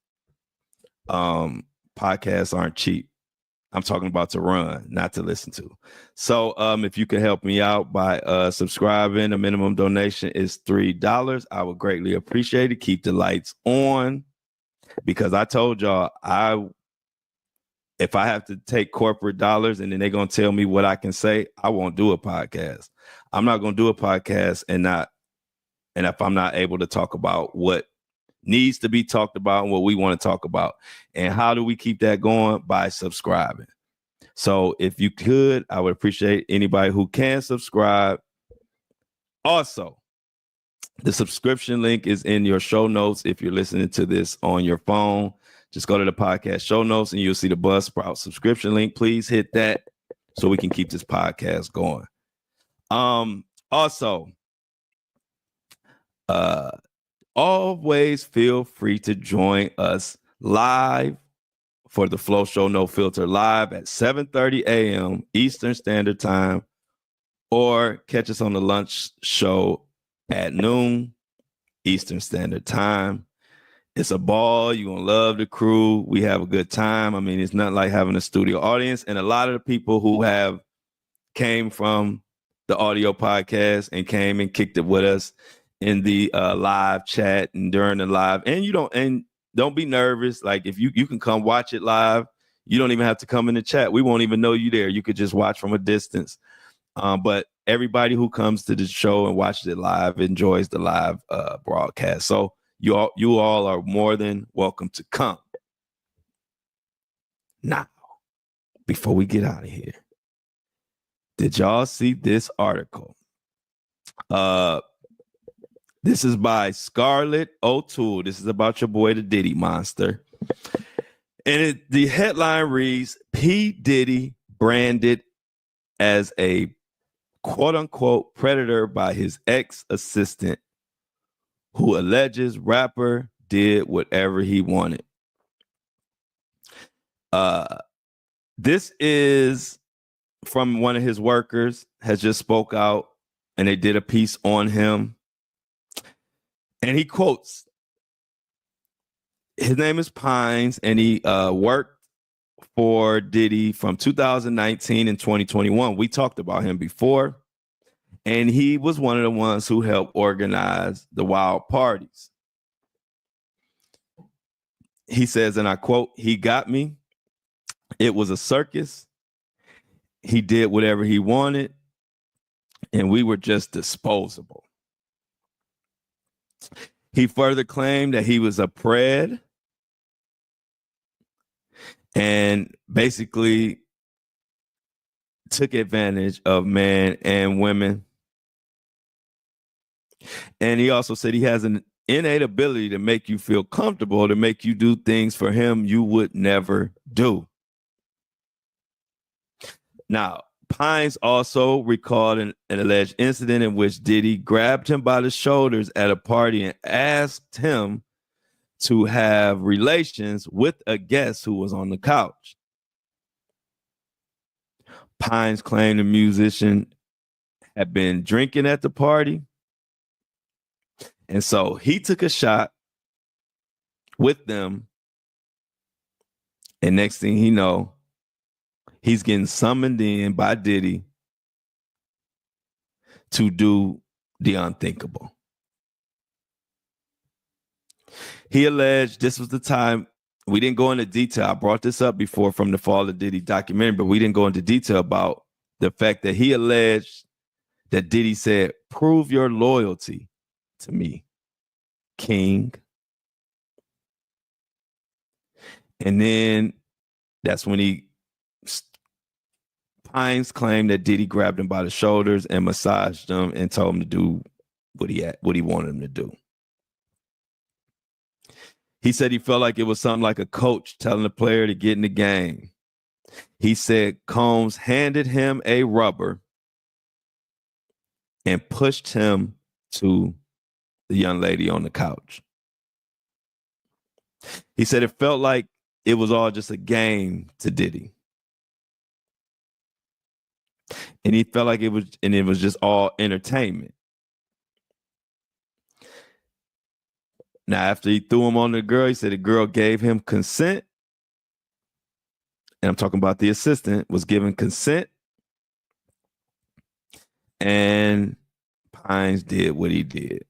Podcasts aren't cheap. I'm talking about to run, not to listen to. So if you can help me out by subscribing, a minimum donation is $3. I would greatly appreciate it. Keep the lights on, because I told y'all if I have to take corporate dollars and then they're going to tell me what I can say, I won't do a podcast. I'm not going to do a podcast and if I'm not able to talk about what needs to be talked about and what we want to talk about. And how do we keep that going? By subscribing. So if you could, I would appreciate anybody who can subscribe. Also, the subscription link is in your show notes. If you're listening to this on your phone, just go to the podcast show notes and you'll see the Buzzsprout subscription link. Please hit that so we can keep this podcast going. Also, always feel free to join us live for the Flow Show No Filter live at 7:30 a.m. Eastern Standard Time, or catch us on the lunch show at noon Eastern Standard Time. It's a ball. You're going to love the crew. We have a good time. I mean, it's not like having a studio audience. And a lot of the people who have came from the audio podcast and came and kicked it with us in the live chat and during the live. And don't be nervous. Like, if you can come watch it live, you don't even have to come in the chat. We won't even know you there. You could just watch from a distance. But everybody who comes to the show and watches it live enjoys the live broadcast. So you all are more than welcome to come. Now, before we get out of here, did y'all see this article? This is by Scarlett O'Toole. This is about your boy, the Diddy Monster. And the headline reads, P. Diddy branded as a quote-unquote predator by his ex-assistant who alleges rapper did whatever he wanted. This is from one of his workers, has just spoke out, and they did a piece on him. And he quotes, his name is Pines, and he worked for Diddy from 2019 and 2021. We talked about him before, and he was one of the ones who helped organize the wild parties. He says, and I quote, he got me. It was a circus. He did whatever he wanted, and we were just disposable. He further claimed that he was a pred and basically took advantage of men and women. And he also said he has an innate ability to make you feel comfortable, to make you do things for him you would never do. Now, Pines also recalled an alleged incident in which Diddy grabbed him by the shoulders at a party and asked him to have relations with a guest who was on the couch. Pines claimed the musician had been drinking at the party, and so he took a shot with them, and next thing he know, he's getting summoned in by Diddy to do the unthinkable. He alleged this was the time, we didn't go into detail. I brought this up before from the Fall of Diddy documentary, but we didn't go into detail about the fact that he alleged that Diddy said, prove your loyalty to me, King. And then that's when Pines claimed that Diddy grabbed him by the shoulders and massaged him and told him to do what he wanted him to do. He said he felt like it was something like a coach telling a player to get in the game. He said Combs handed him a rubber and pushed him to the young lady on the couch. He said it felt like it was all just a game to Diddy. And he felt like it was just all entertainment. Now, after he threw him on the girl, he said the girl gave him consent. And I'm talking about the assistant was given consent. And Pines did what he did.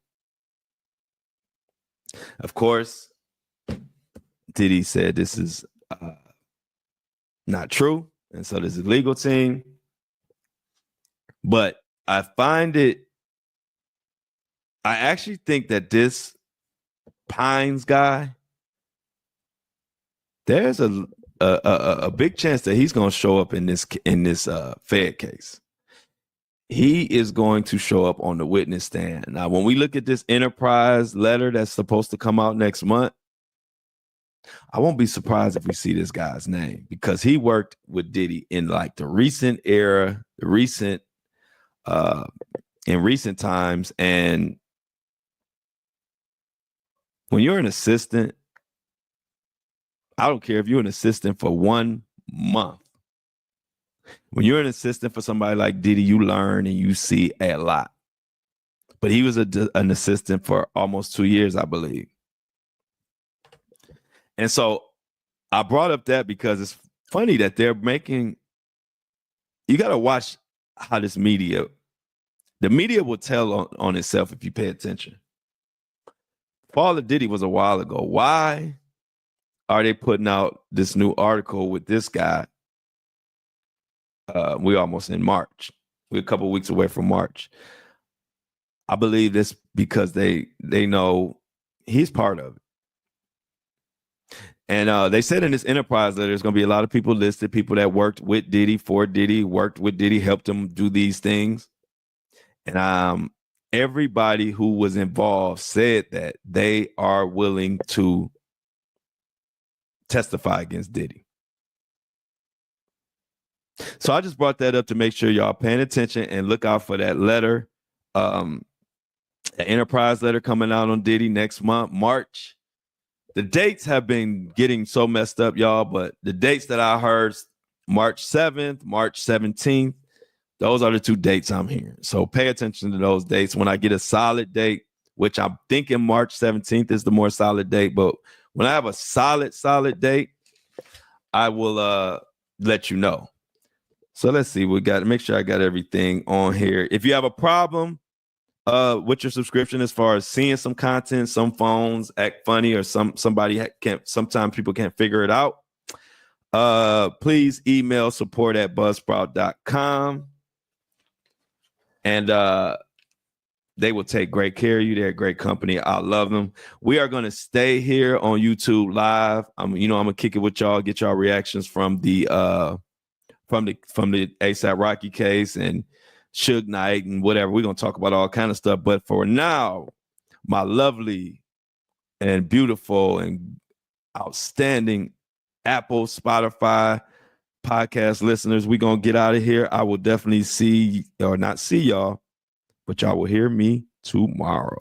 Of course, Diddy said this is not true. And so does the legal team. But I actually think that this Pines guy, there's a a big chance that he's going to show up in this Fed case. He is going to show up on the witness stand. Now, when we look at this Enterprise letter that's supposed to come out next month, I won't be surprised if we see this guy's name, because he worked with Diddy in like the recent era, in recent times. And when you're an assistant, I don't care if you're an assistant for 1 month. When you're an assistant for somebody like Diddy, you learn and you see a lot. But he was an assistant for almost 2 years, I believe. And so I brought up that because it's funny that they're making, you got to watch how the media will tell on itself if you pay attention. Fall of Diddy was a while ago. Why are they putting out this new article with this guy? We're almost in March. We're a couple of weeks away from March. I believe this because they know he's part of it. And they said in this Enterprise letter, there's going to be a lot of people listed, people that worked with Diddy, for Diddy, worked with Diddy, helped him do these things. And everybody who was involved said that they are willing to testify against Diddy. So I just brought that up to make sure y'all paying attention and look out for that letter, an Enterprise letter coming out on Diddy next month, March. The dates have been getting so messed up, y'all, but the dates that I heard, March 7th, March 17th, those are the 2 dates I'm hearing. So pay attention to those dates. When I get a solid date, which I'm thinking March 17th is the more solid date, but when I have a solid date, I will let you know. So let's see. We got to make sure I got everything on here. If you have a problem with your subscription, as far as seeing some content, some phones act funny, or somebody can't, sometimes people can't figure it out, please email support@buzzsprout.com, and they will take great care of you. They're a great company. I love them. We are going to stay here on YouTube live. I'm gonna kick it with y'all, get y'all reactions from the ASAP Rocky case and Suge Knight and whatever. We're going to talk about all kind of stuff. But for now, my lovely and beautiful and outstanding Apple, Spotify podcast listeners, we're going to get out of here. I will definitely see, or not see y'all, but y'all will hear me tomorrow.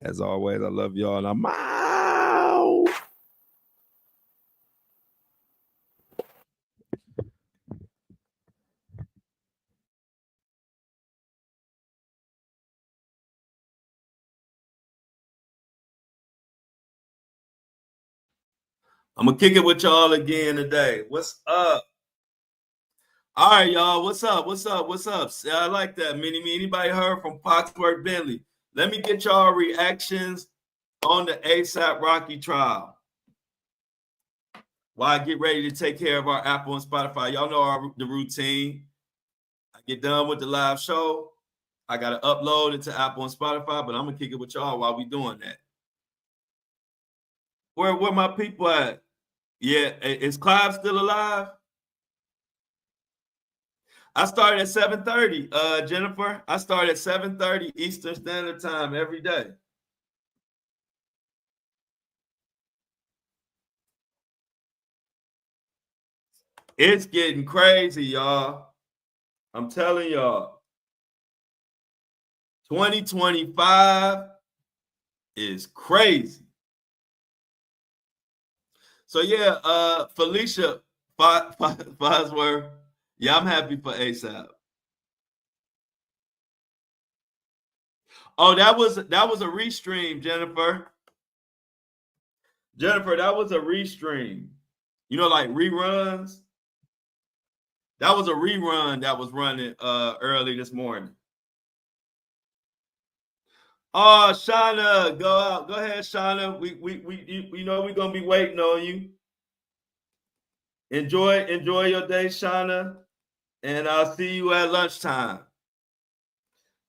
As always, I love y'all, and I'm out. I'm gonna kick it with y'all again today. What's up? All right, y'all. What's up? I like that. Anybody heard from Foxworth Bentley? Let me get y'all reactions on the ASAP Rocky trial. While I get ready to take care of our Apple and Spotify. Y'all know the routine. I get done with the live show. I got to upload it to Apple and Spotify, but I'm going to kick it with y'all while we doing that. Where my people at? Yeah, is Clive still alive? I started at 7:30, Jennifer. I start at 7:30 Eastern Standard Time every day. It's getting crazy, y'all. I'm telling y'all. 2025 is crazy. So yeah, Felicia Bosworth. Yeah, I'm happy for ASAP. Oh, that was a restream, Jennifer. Jennifer, that was a restream. You know, like reruns. That was a rerun that was running early this morning. Oh, Shauna, go out. Go ahead, Shauna. We know we're gonna be waiting on you. Enjoy your day, Shauna, and I'll see you at lunchtime.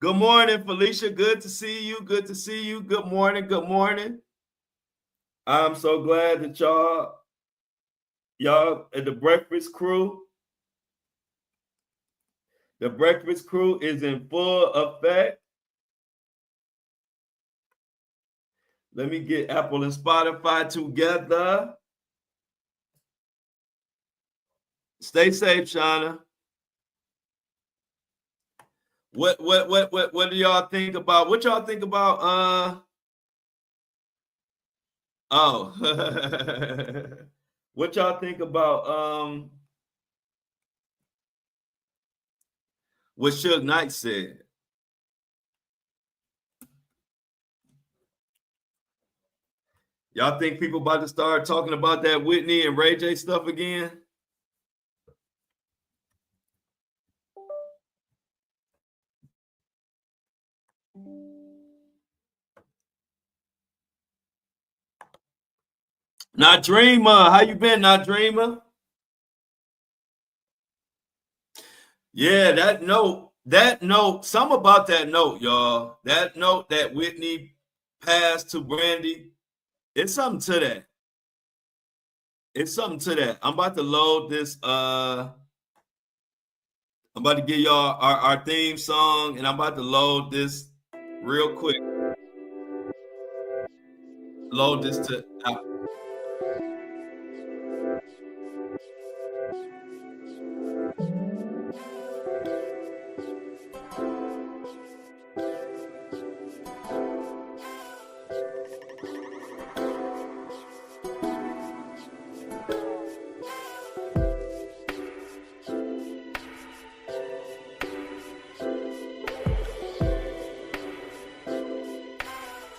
Good morning, Felicia. Good to see you. Good to see you. Good morning. Good morning. I'm so glad that y'all at the breakfast crew. The breakfast crew is in full effect. Let me get Apple and Spotify together. Stay safe, Shauna. What do y'all think about? What y'all think about? Oh, what y'all think about? What Suge Knight said? Y'all think people about to start talking about that Whitney and Ray J stuff again? Not Dreamer. How you been, Not Dreamer? Yeah, that note, some about that note, y'all. That note that Whitney passed to Brandy, it's something to that. It's something to that. I'm about to load this. I'm about to give y'all our theme song, and I'm about to load this real quick. Load this to.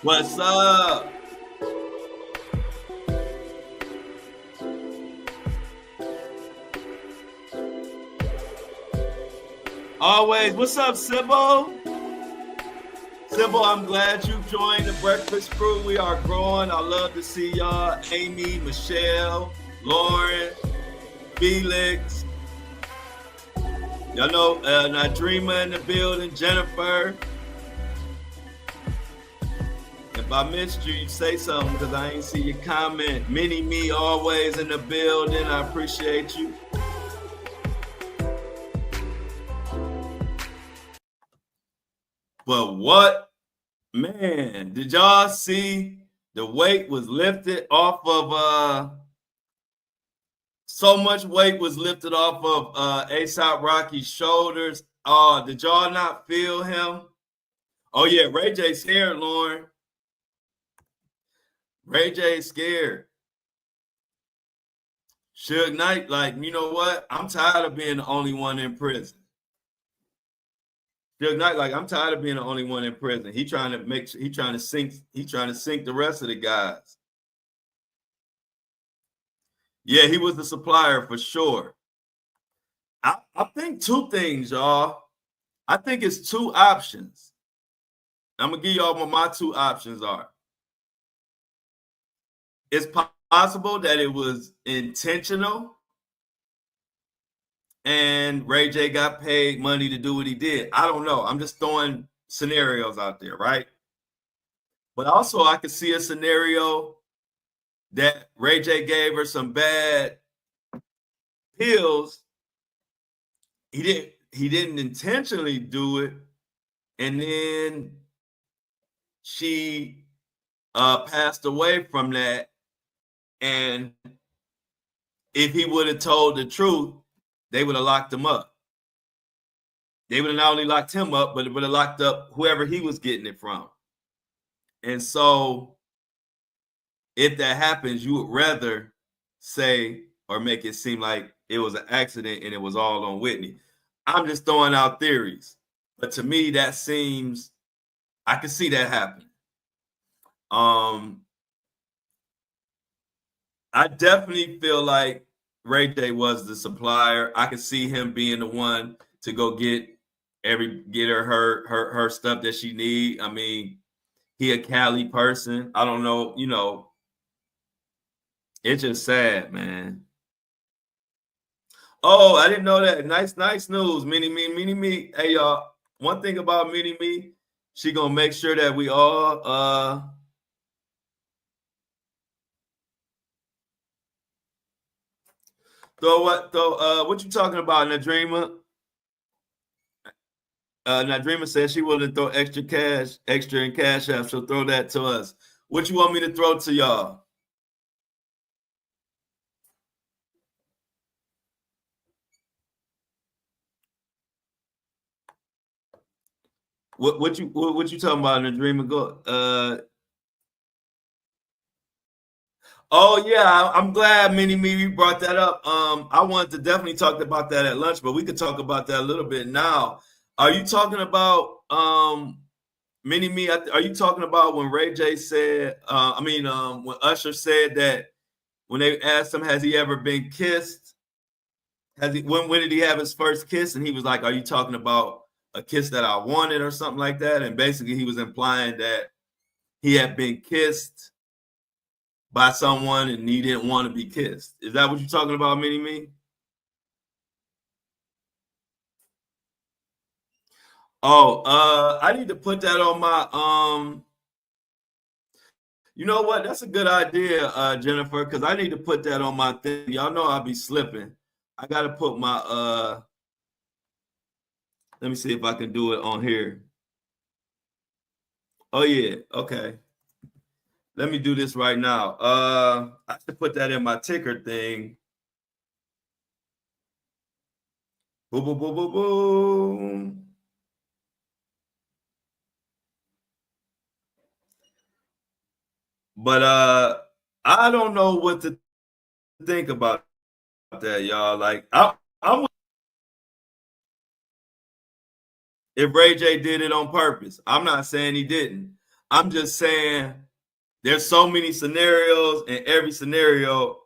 What's up? Always. What's up, Sybil? Sybil, I'm glad you joined the Breakfast Crew. We are growing. I love to see y'all. Amy, Michelle, Lauren, Felix. Y'all know Nadrima in the building, Jennifer. If I missed you, say something because I ain't see your comment. Mini Me always in the building. I appreciate you. But what, man, did y'all see the weight was lifted off of so much weight was lifted off of A$AP Rocky's shoulders. Did y'all not feel him? Oh yeah, Ray J scared, Lauren. Ray J scared. Suge Knight, like, you know what? I'm tired of being the only one in prison. Suge Knight, like, I'm tired of being the only one in prison. He trying to sink the rest of the guys. Yeah, he was the supplier for sure. I think two things, y'all. I think it's two options. I'm gonna give y'all what my two options are. It's possible that it was intentional and Ray J got paid money to do what he did. I don't know. I'm just throwing scenarios out there, right? But also I could see a scenario that Ray J gave her some bad pills. He didn't intentionally do it, and then she passed away from that. And if he would have told the truth, they would have locked him up. They would have not only locked him up, but it would have locked up whoever he was getting it from. And so if that happens, you would rather say or make it seem like it was an accident and it was all on Whitney. I'm just throwing out theories. But to me, that seems, I can see that happening. I definitely feel like Ray J was the supplier. I could see him being the one to go get her stuff that she need. I mean, he a Cali person. I don't know, you know. It's just sad, man. Oh, I didn't know that. Nice news. Mini me. Hey, y'all. one thing about Mini Me, she gonna make sure that we all what you talking about, Nadrima? Nadrima said she willing to throw extra in cash app. She'll throw that to us. What you want me to throw to y'all? What you talking about, Nadrima? Go. Oh yeah, I'm glad Mini Me you brought that up. I wanted to definitely talk about that at lunch, but we could talk about that a little bit now. Are you talking about Mini Me? Are you talking about when Ray J said? When Usher said that when they asked him, "Has he ever been kissed?" When did he have his first kiss? And he was like, "Are you talking about a kiss that I wanted or something like that?" And basically, he was implying that he had been kissed by someone and he didn't want to be kissed. Is that what you're talking about, Mini Me? Oh, I need to put that on my you know what? That's a good idea, Jennifer, because I need to put that on my thing. Y'all know I'll be slipping. I gotta put my let me see if I can do it on here. Oh yeah, okay. Let me do this right now. I have to put that in my ticker thing. Boom, boom, boom, boom, boom. But I don't know what to think about that, y'all. Like I'm if Ray J did it on purpose. I'm not saying he didn't. I'm just saying there's so many scenarios, and every scenario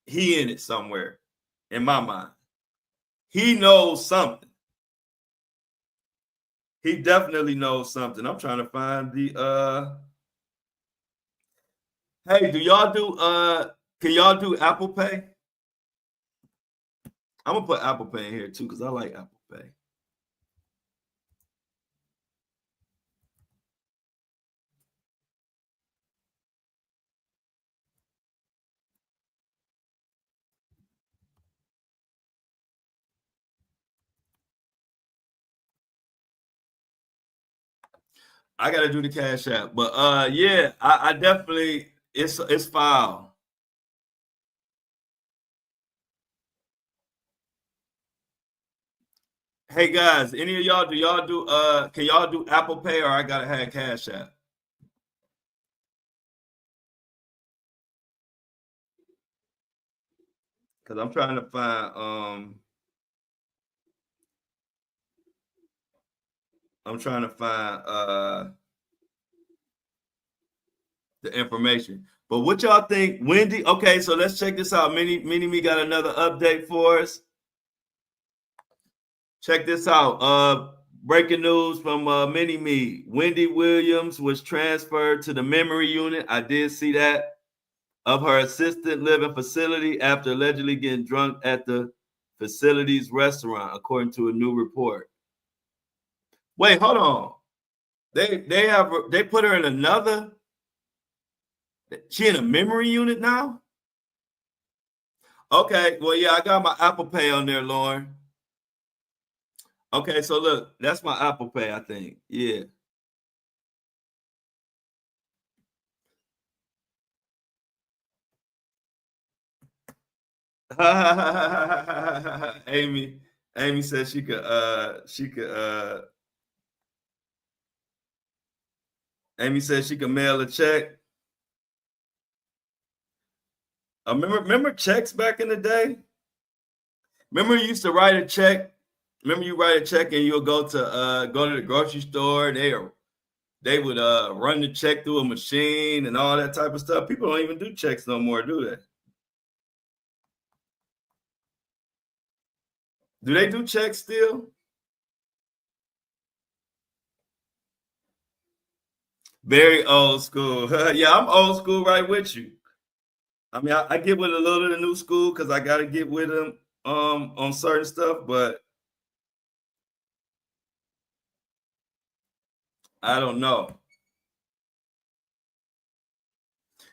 he in it somewhere. In my mind, he knows something. He definitely knows something. I'm trying to find the. Hey, do y'all do? Can y'all do Apple Pay? I'm gonna put Apple Pay in here too because I like Apple Pay. I gotta do the Cash App, but yeah, I definitely it's foul. Hey guys, any of y'all do y'all do can y'all do Apple Pay or I gotta have Cash App? Because I'm trying to find the information. But what y'all think, Wendy? Okay, so let's check this out. Mini Me got another update for us. Check this out. Breaking news from Mini Me. Wendy Williams was transferred to the memory unit. I did see that of her assisted living facility after allegedly getting drunk at the facility's restaurant, according to a new report. Wait, hold on. They put her in another. She in a memory unit now. Okay, well yeah, I got my Apple Pay on there, Lauren. Okay, so look, that's my Apple Pay, I think. Yeah. Amy, Amy said Amy said she could mail a check. Remember checks back in the day? Remember you used to write a check? Remember you write a check and you'll go to the grocery store and they would run the check through a machine and all that type of stuff. People don't even do checks no more, do they? Do they do checks still? Very old school. Yeah, I'm old school right with you. I mean, I get with a little of the new school because I got to get with them on certain stuff, but I don't know.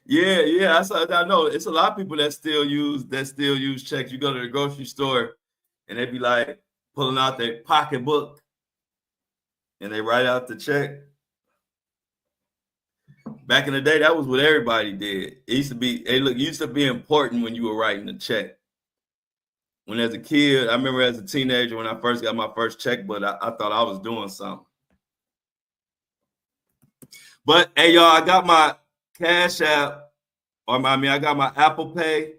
Yeah. I know it's a lot of people that still use checks. You go to the grocery store and they be like pulling out their pocketbook and they write out the check. Back in the day, that was what everybody did. It used to be, it used to be important when you were writing a check. When as a kid, I remember as a teenager when I first got my first check, but I thought I was doing something. But hey, y'all, I got my Cash App, I got my Apple Pay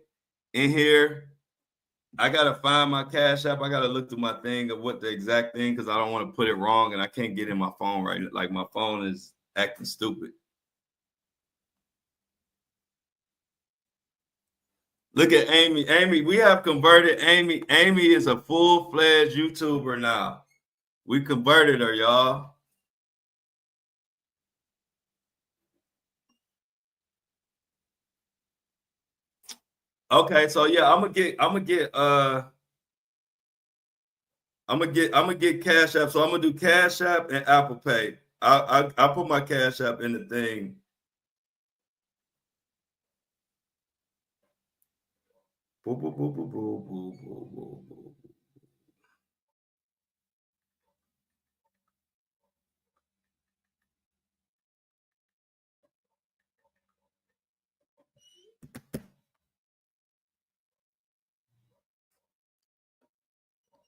in here. I gotta find my Cash App. I gotta look through my thing of what the exact thing, because I don't want to put it wrong and I can't get in my phone right now. Like my phone is acting stupid. Look at Amy. Amy, we have converted Amy. Amy is a full-fledged YouTuber now. We converted her, y'all. Okay, so yeah, I'm gonna get Cash App. So I'm gonna do Cash App and Apple Pay. I put my Cash App in the thing. Boop, boop, boop, boop, boop, boop, boop, boop, boop.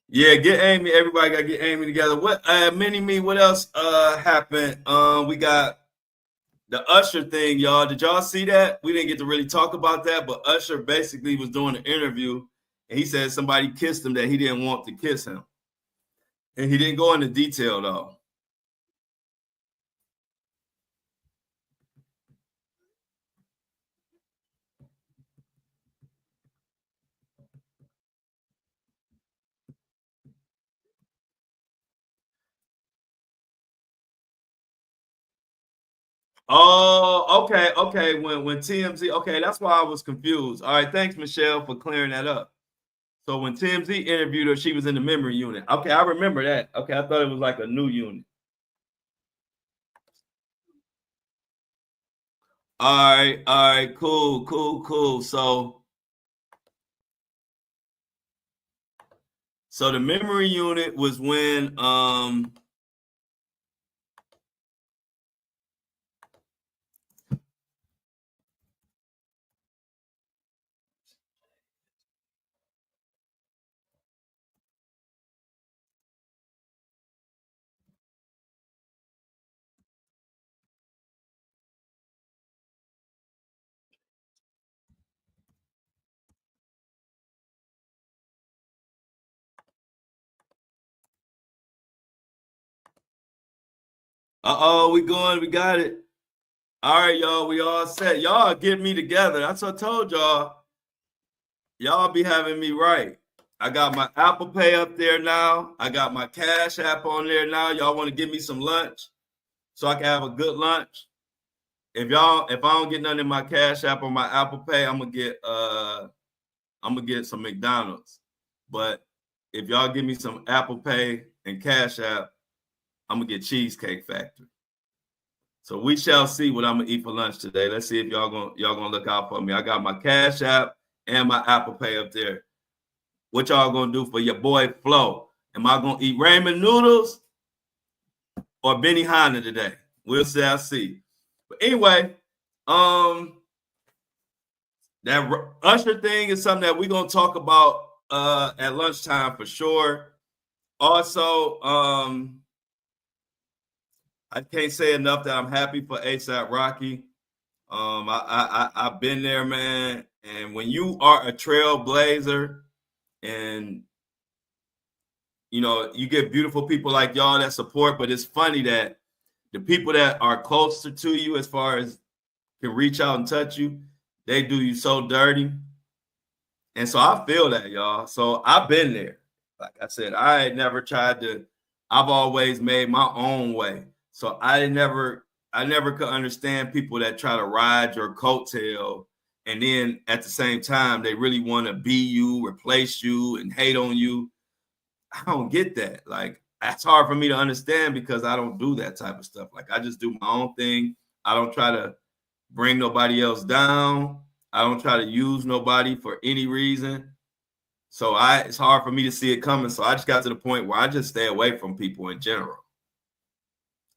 Yeah, get Amy. Everybody got to get Amy together. What mini me? What else happened? We got the Usher thing, y'all. Did y'all see that? We didn't get to really talk about that, but Usher basically was doing an interview and he said somebody kissed him that he didn't want to kiss him. And he didn't go into detail though. Oh, okay. When TMZ, okay, that's why I was confused. All right, thanks, Michelle, for clearing that up. So when TMZ interviewed her, she was in the memory unit. Okay, I remember that. Okay, I thought it was like a new unit. All right, cool. So the memory unit was when we got it. All right, y'all, we all set. Y'all get me together. That's what I told y'all. Y'all be having me right. I got my Apple Pay up there now. I got my Cash App on there now. Y'all want to give me some lunch so I can have a good lunch? If I don't get nothing in my Cash App or my Apple Pay, I'm gonna get some McDonald's. But if y'all give me some Apple Pay and Cash App, I'm gonna get Cheesecake Factory. So we shall see what I'm gonna eat for lunch today. Let's see if y'all gonna look out for me. I got my Cash App and my Apple Pay up there. What y'all gonna do for your boy Flo? Am I gonna eat ramen noodles or Benihana today? We'll see. But anyway, that Usher thing is something that we're gonna talk about at lunchtime for sure. Also, I can't say enough that I'm happy for ASAP Rocky. I've been there, man. And when you are a trailblazer and you get beautiful people like y'all that support, but it's funny that the people that are closer to you as far as can reach out and touch you, they do you so dirty. And so I feel that, y'all. So I've been there. Like I said, I've always made my own way. So I never could understand people that try to ride your coattail and then at the same time they really want to be you, replace you, and hate on you. I don't get that. Like That's hard for me to understand because I don't do that type of stuff. Like I just do my own thing. I don't try to bring nobody else down. I don't try to use nobody for any reason. So it's hard for me to see it coming. So I just got to the point where I just stay away from people in general.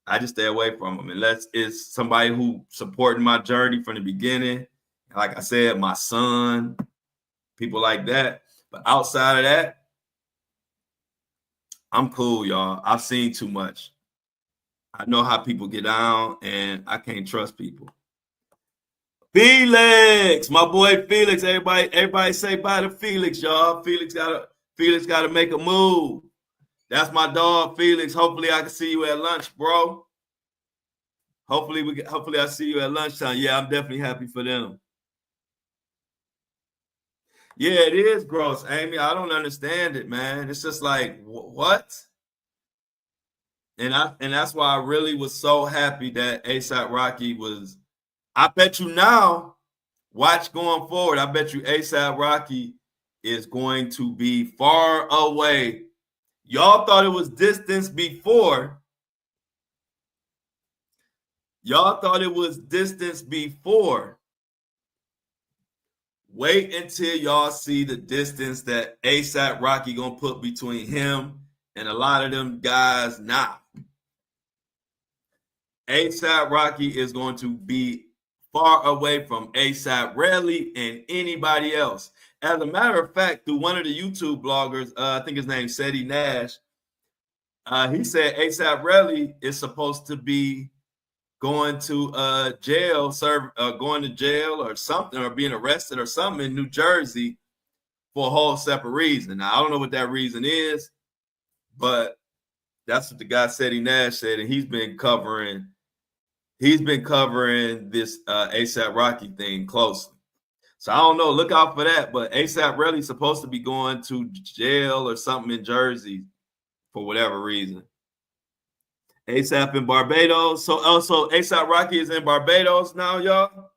I just stay away from them unless it's somebody who supporting my journey from the beginning. Like I said, my son, people like that. But outside of that, I'm cool, y'all. I've seen too much. I know how people get down, and I can't trust people. Felix, my boy Felix. Everybody say bye to Felix, y'all. Felix gotta make a move. That's my dog, Felix. Hopefully, I can see you at lunch, bro. Hopefully I see you at lunchtime. Yeah, I'm definitely happy for them. Yeah, it is gross, Amy. I don't understand it, man. It's just like what? And that's why I really was so happy that ASAP Rocky was. I bet you now, watch going forward. I bet you ASAP Rocky is going to be far away. Y'all thought it was distance before. Y'all thought it was distance before. Wait until y'all see the distance that ASAP Rocky gonna put between him and a lot of them guys now. ASAP Rocky is going to be far away from ASAP Rally and anybody else. As a matter of fact, through one of the YouTube bloggers, I think his name's Seti Nash, he said ASAP Rally is supposed to be going to jail, going to jail or something, or being arrested or something in New Jersey for a whole separate reason. Now, I don't know what that reason is, but that's what the guy Seti Nash said, and he's been covering this ASAP Rocky thing closely. So I don't know. Look out for that. But ASAP Rally's supposed to be going to jail or something in Jersey for whatever reason. ASAP in Barbados. So also ASAP Rocky is in Barbados now, y'all.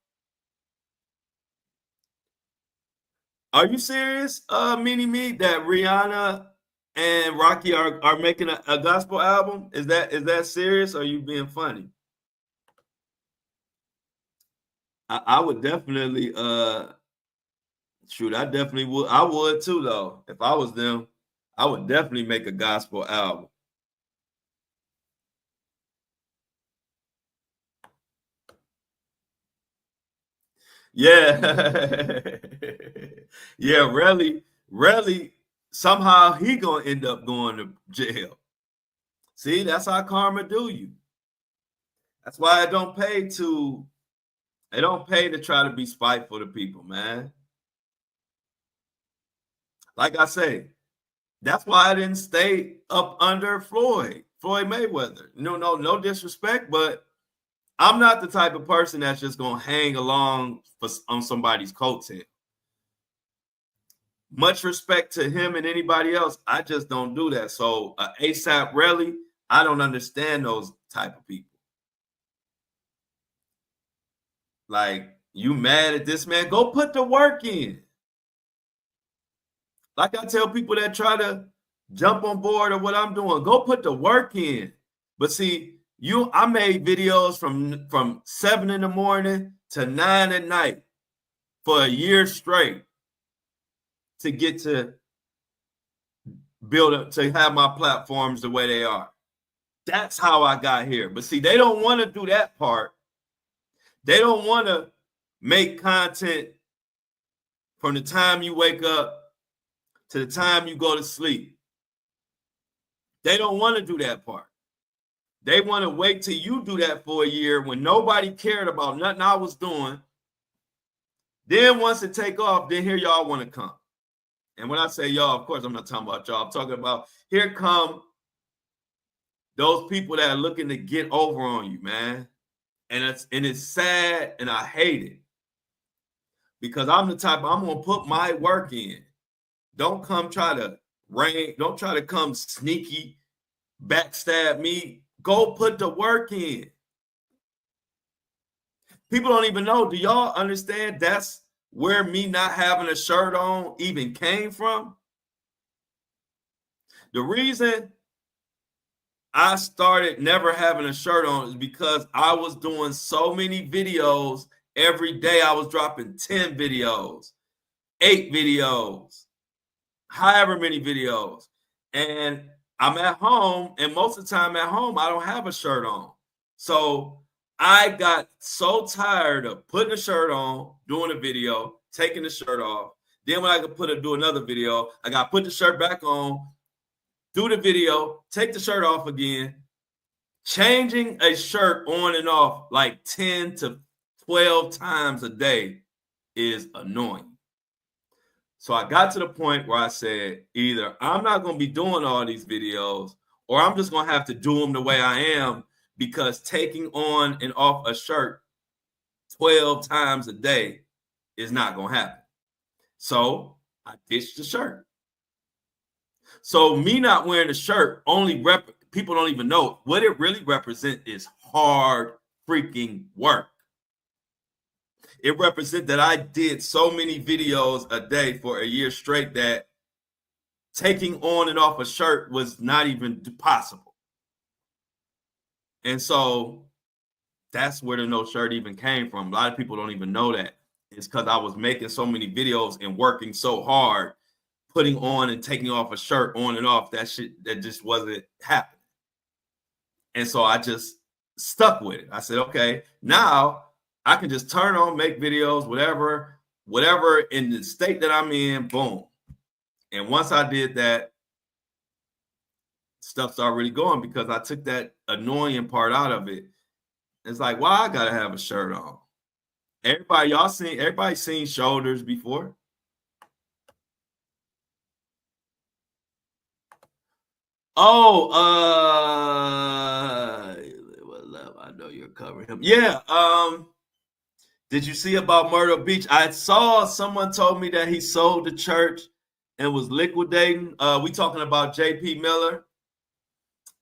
Are you serious, Mini Me, that Rihanna and Rocky are making a gospel album? Is that serious, or are you being funny? I would definitely shoot, I definitely would. I would too, though. If I was them, I would definitely make a gospel album. Yeah. Yeah, really, somehow he gonna end up going to jail. See, that's how karma do you. That's why it don't pay to try to be spiteful to people, man. Like I say, that's why I didn't stay up under Floyd Mayweather. No disrespect, but I'm not the type of person that's just gonna hang along on somebody's coattail. Much respect to him and anybody else. I just don't do that. So ASAP Rally, I don't understand those type of people. Like, you mad at this man? Go put the work in. Like I tell people that try to jump on board of what I'm doing, go put the work in. But see, I made videos from 7 in the morning to 9 at night for a year straight to get to build up, to have my platforms the way they are. That's how I got here. But see, they don't want to do that part. They don't want to make content from the time you wake up to the time you go to sleep. They don't want to do that part. They want to wait till you do that for a year when nobody cared about nothing I was doing. Then once it take off, then here y'all want to come. And when I say y'all, of course, I'm not talking about y'all. I'm talking about here come those people that are looking to get over on you, man. And it's sad, and I hate it. Because I'm the type, I'm going to put my work in. Don't come try to don't try to come sneaky, backstab me. Go put the work in. People don't even know. Do y'all understand that's where me not having a shirt on even came from? The reason I started never having a shirt on is because I was doing so many videos every day. I was dropping 10 videos, 8 videos, however many videos. And I'm at home, and most of the time at home, I don't have a shirt on. So I got so tired of putting a shirt on, doing a video, taking the shirt off. Then when I could do another video, I got to put the shirt back on, do the video, take the shirt off again. Changing a shirt on and off like 10 to 12 times a day is annoying. So I got to the point where I said, either I'm not going to be doing all these videos, or I'm just going to have to do them the way I am, because taking on and off a shirt 12 times a day is not going to happen. So I ditched the shirt. So me not wearing the shirt people don't even know what it really represents is hard freaking work. It represents that I did so many videos a day for a year straight that taking on and off a shirt was not even possible. And so that's where the no shirt even came from. A lot of people don't even know that. It's because I was making so many videos and working so hard, putting on and taking off a shirt on and off, that just wasn't happening. And so I just stuck with it. I said, okay, now I can just turn on, make videos, whatever in the state that I'm in, boom. And once I did that, stuff started really going, because I took that annoying part out of it. It's like, why I gotta have a shirt on? Everybody seen shoulders before. Oh, I know you're covering him. Yeah. Did you see about Myrtle Beach? I saw someone told me that he sold the church and was liquidating. We talking about J.P. Miller.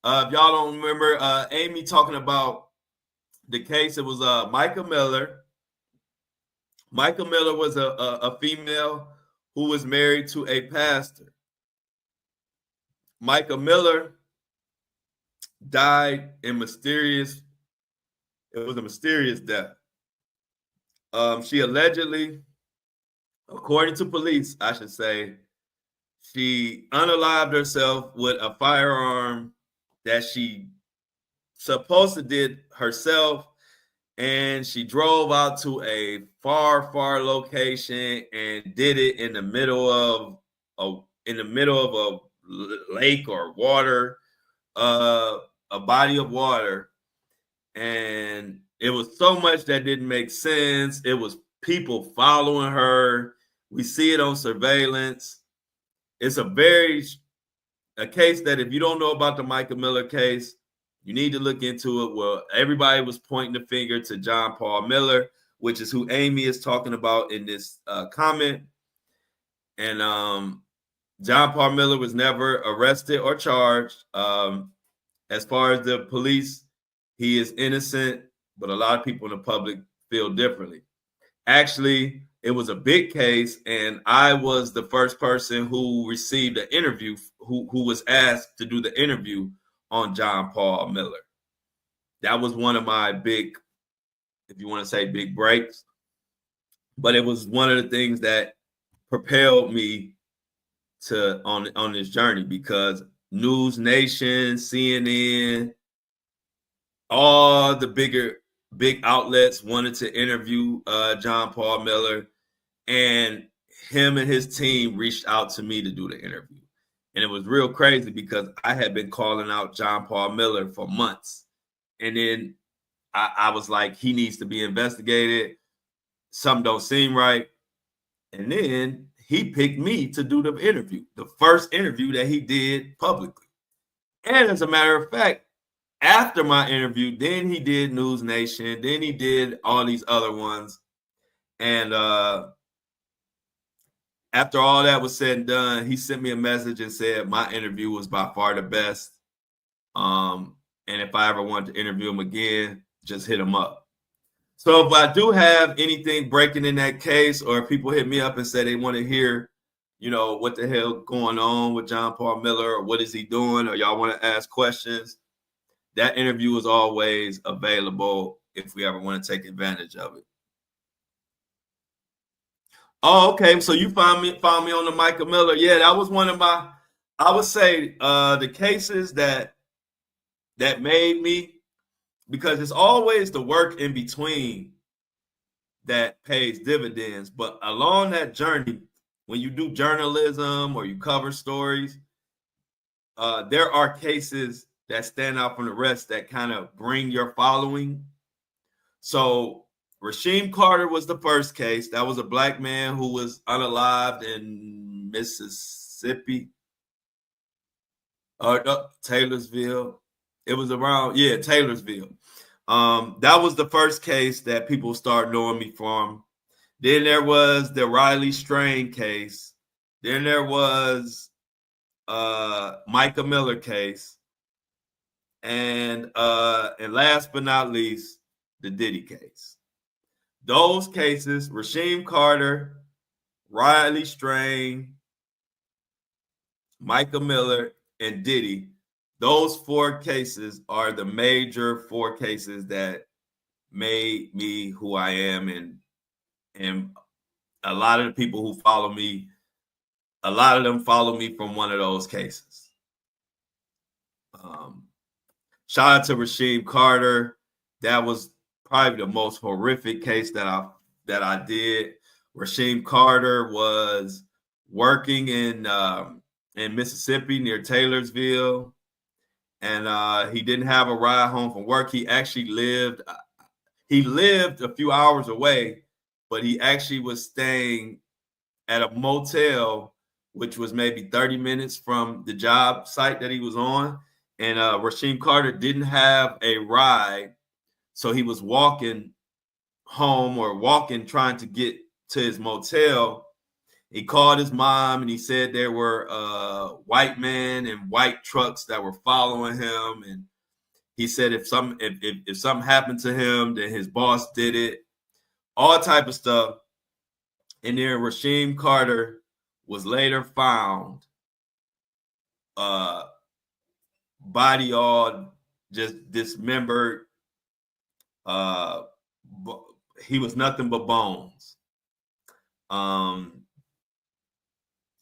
If y'all don't remember, Amy talking about the case. It was Micah Miller. Micah Miller was a female who was married to a pastor. Micah Miller died it was a mysterious death. She allegedly, according to police, I should say, she unalived herself with a firearm that she supposed to did herself, and she drove out to a far location and did it in the middle of a lake or water, a body of water. And it was so much that didn't make sense. It was people following her. We see it on surveillance. It's a case that, if you don't know about the Micah Miller case, you need to look into it. Well, everybody was pointing the finger to John Paul Miller, which is who Amy is talking about in this comment. And John Paul Miller was never arrested or charged. As far as the police, he is innocent, but a lot of people in the public feel differently. Actually, it was a big case, and I was the first person who received an interview, who was asked to do the interview on John Paul Miller. That was one of my big, if you want to say, big breaks. But it was one of the things that propelled me on this journey, because News Nation, CNN, all the big outlets wanted to interview John Paul Miller, and him and his team reached out to me to do the interview. And it was real crazy, because I had been calling out John Paul Miller for months. And then I was like, he needs to be investigated. Something don't seem right. And then he picked me to do the interview, the first interview that he did publicly. And as a matter of fact, after my interview, then he did News Nation, then he did all these other ones. And after all that was said and done, he sent me a message and said my interview was by far the best. And if I ever wanted to interview him again, just hit him up. So if I do have anything breaking in that case, or if people hit me up and say they want to hear, what the hell going on with John Paul Miller, or what is he doing, or y'all want to ask questions, that interview is always available if we ever want to take advantage of it. Oh, okay. So you found me on the Michael Miller. Yeah, that was one of my, I would say, the cases that made me, because it's always the work in between that pays dividends. But along that journey, when you do journalism or you cover stories, there are cases that stand out from the rest that kind of bring your following. So Rasheem Carter was the first case. That was a black man who was unalived in Mississippi, or Taylorsville. It was around, Taylorsville. That was the first case that people started knowing me from. Then there was the Riley Strain case. Then there was Micah Miller case. And last but not least, the Diddy case. Those cases, Rasheem Carter, Riley Strain, Micah Miller, and Diddy, those 4 cases are the major 4 cases that made me who I am. And a lot of the people who follow me, a lot of them follow me from one of those cases. Shout out to Rasheem Carter. That was probably the most horrific case that I did. Rasheem Carter was working in Mississippi near Taylorsville, and he didn't have a ride home from work. He actually lived a few hours away, but he actually was staying at a motel, which was maybe 30 minutes from the job site that he was on. And Rasheem Carter didn't have a ride, so he was walking home or trying to get to his motel. He called his mom and he said there were white men and white trucks that were following him. And he said if something happened to him, then his boss did it, all type of stuff. And then Rasheem Carter was later found, body all just dismembered. He was nothing but bones.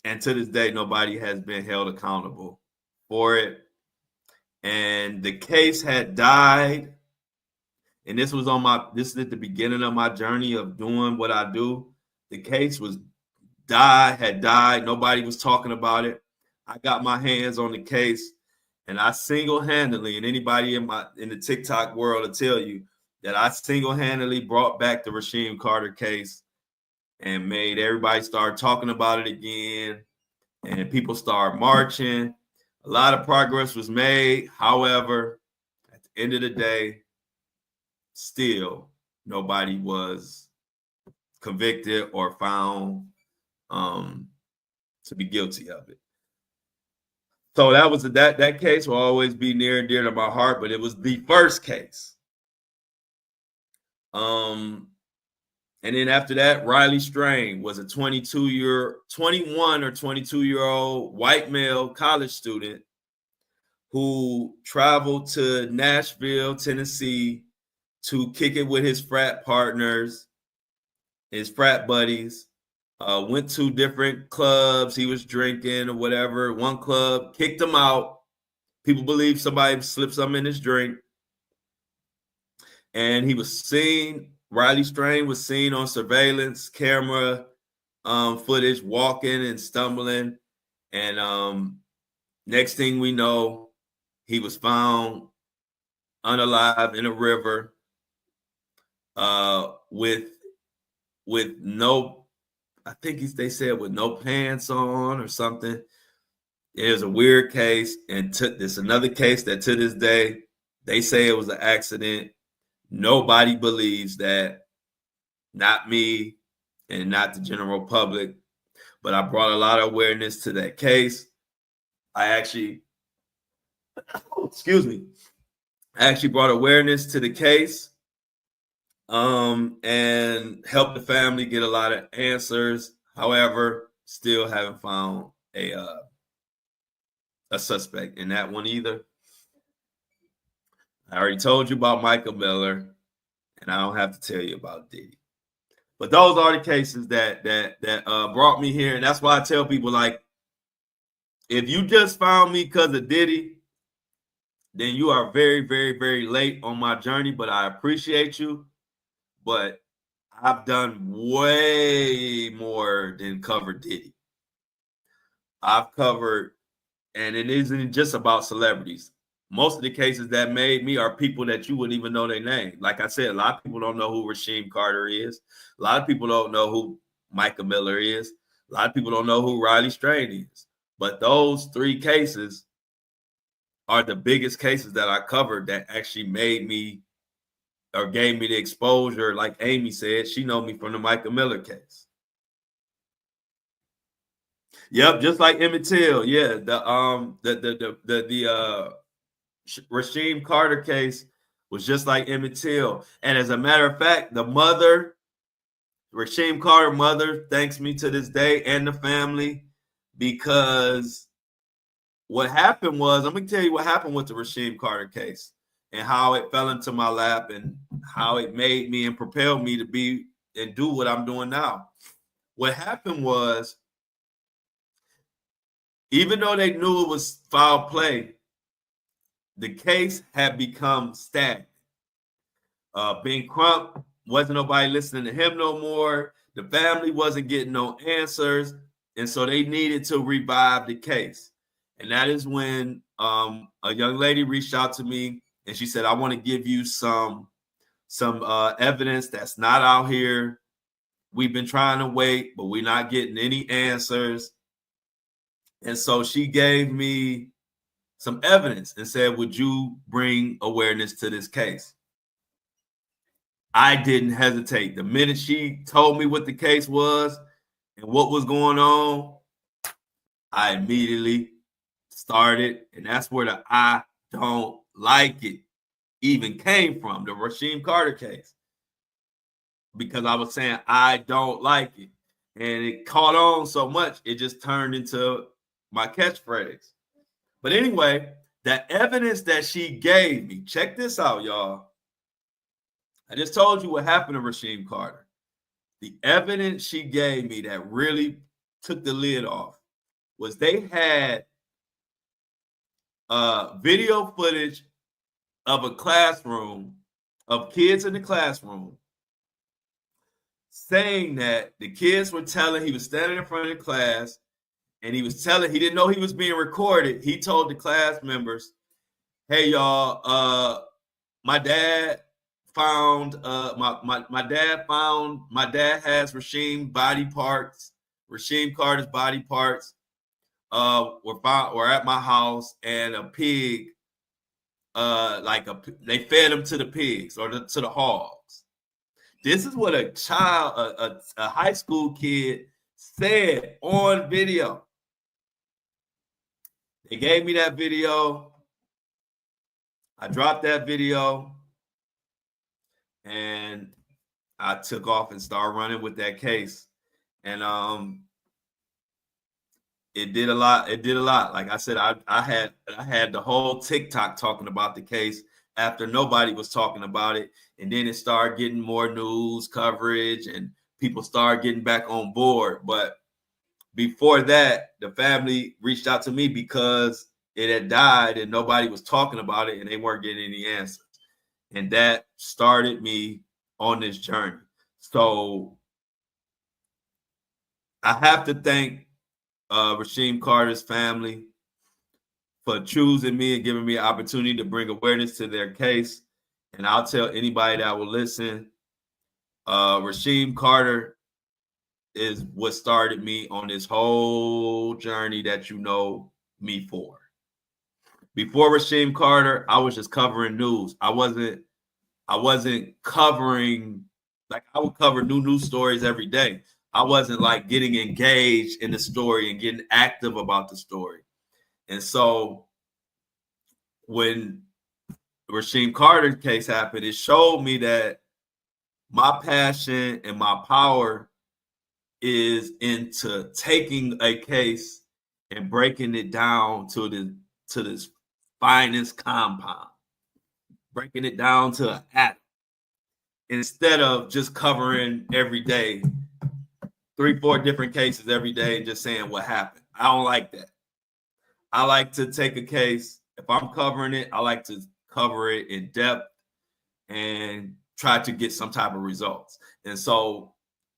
And to this day, nobody has been held accountable for it. And the case had died. And this is at the beginning of my journey of doing what I do. The case had died. Nobody was talking about it. I got my hands on the case, and I single-handedly, and anybody in the TikTok world will tell you that I single-handedly brought back the Rasheem Carter case and made everybody start talking about it again, and people start marching. A lot of progress was made. However, at the end of the day, still nobody was convicted or found to be guilty of it. So that was that case will always be near and dear to my heart, but it was the first case. And then after that, Riley Strain was a 21 or 22-year-old white male college student who traveled to Nashville, Tennessee to kick it with his frat partners, his frat buddies. Went to different clubs. He was drinking or whatever. One club kicked him out. People believe somebody slipped something in his drink. And he was seen, Riley Strain was seen on surveillance camera footage, walking and stumbling. And next thing we know, he was found unalive in a river with no, I think they said with no pants on or something. It was a weird case. And this another case that to this day, they say it was an accident. Nobody believes that, not me and not the general public. But I brought a lot of awareness to that case. I actually brought awareness to the case and helped the family get a lot of answers. However, still haven't found a suspect in that one either. I already told you about Michael Miller, and I don't have to tell you about Diddy. But those are the cases that brought me here, and that's why I tell people, like, if you just found me because of Diddy, then you are very, very, very late on my journey. But I appreciate you. But I've done way more than cover Diddy. I've covered, and it isn't just about celebrities. Most of the cases that made me are people that you wouldn't even know their name. Like I said, a lot of people don't know who Rasheem Carter is. A lot of people don't know who Micah Miller is. A lot of people don't know who Riley Strain is. But those three cases are the biggest cases that I covered that actually made me or gave me the exposure. Like Amy said, she know me from the Micah Miller case. Yep, just like Emmett Till. Yeah, the Rasheem Carter case was just like Emmett Till. And as a matter of fact, the mother, Rasheem Carter mother, thanks me to this day and the family, because what happened was, I'm gonna tell you what happened with the Rasheem Carter case and how it fell into my lap and how it made me and propelled me to be and do what I'm doing now. What happened was, even though they knew it was foul play, the case had become stagnant. Ben Crump, wasn't nobody listening to him no more. The family wasn't getting no answers. And so they needed to revive the case. And that is when a young lady reached out to me and she said, I want to give you some evidence that's not out here. We've been trying to wait, but we're not getting any answers. And so she gave me some evidence and said, would you bring awareness to this case? I didn't hesitate. The minute she told me what the case was and what was going on, I immediately started. And that's where the I don't like it even came from, the Rasheem Carter case. Because I was saying, I don't like it. And it caught on so much, it just turned into my catchphrase. But anyway, the evidence that she gave me, check this out, y'all. I just told you what happened to Rasheem Carter. The evidence she gave me that really took the lid off was they had video footage of a classroom, of kids in the classroom, saying that the kids were telling, he was standing in front of the class and he was telling, he didn't know he was being recorded. He told the class members, hey, y'all, my dad found my dad has Rasheem Carter's body parts were at my house, and a pig, they fed them to the pigs or to the hogs. This is what a child, a high school kid said on video. They gave me that video. I dropped that video. And I took off and started running with that case. And it did a lot. It did a lot. Like I said, I had the whole TikTok talking about the case after nobody was talking about it. And then it started getting more news coverage and people started getting back on board. But before that, the family reached out to me because it had died and nobody was talking about it and they weren't getting any answers. And that started me on this journey. So I have to thank Rasheem Carter's family for choosing me and giving me an opportunity to bring awareness to their case. And I'll tell anybody that will listen, Rasheem Carter is what started me on this whole journey that you know me for. Before Rasheem Carter, I was just covering news. I wasn't covering, like, I would cover new news stories every day. I wasn't like getting engaged in the story and getting active about the story. And so when Rasheem Carter's case happened, it showed me that my passion and my power is into taking a case and breaking it down to this finest compound. breaking it down to an atom instead of just covering every day, 3-4 different cases every day and just saying what happened. I don't like that. I like to take a case. If I'm covering it, I like to cover it in depth and try to get some type of results. And so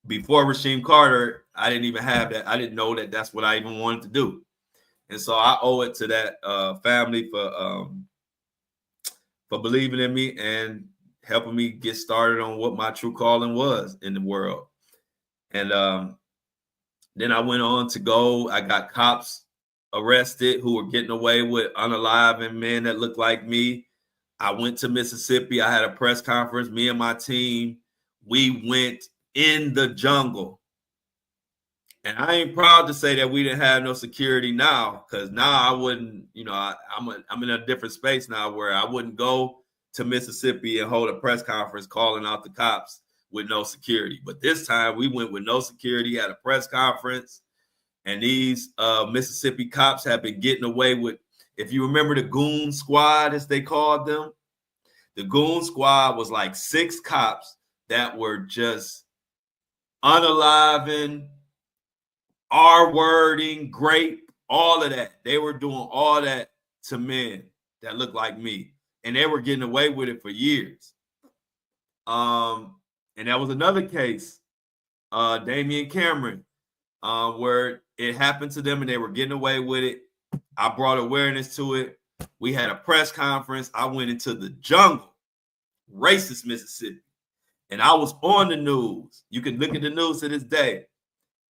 before Rasheem Carter, I didn't even have that. I didn't know that that's what I even wanted to do. And so I owe it to that family for believing in me and helping me get started on what my true calling was in the world. And then I went on to go. I got cops arrested who were getting away with unaliving men that looked like me. I went to Mississippi. I had a press conference. Me and my team, we went in the jungle. And I ain't proud to say that we didn't have no security now, because now I wouldn't, I'm in a different space now where I wouldn't go to Mississippi and hold a press conference calling out the cops with no security. But this time we went with no security at a press conference. And these Mississippi cops have been getting away with, if you remember the Goon Squad, as they called them, the Goon Squad was like 6 cops that were just unaliving, R-wording, grape, all of that. They were doing all that to men that looked like me. And they were getting away with it for years. And that was another case, Damian Cameron, where it happened to them and they were getting away with it. I brought awareness to it. We had a press conference. I went into the jungle, racist Mississippi, and I was on the news. You can look at the news to this day.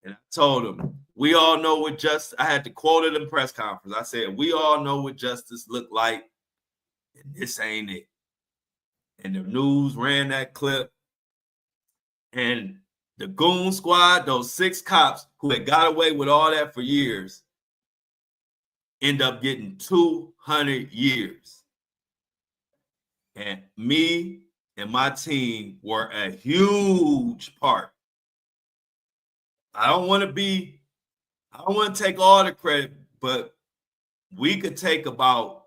And I told them, we all know what justice, I had to quote it in the press conference. I said, we all know what justice looked like, and this ain't it. And the news ran that clip. And the Goon Squad, those 6 cops who had got away with all that for years, end up getting 200 years. And me and my team were a huge part. I don't want to take all the credit, but we could take about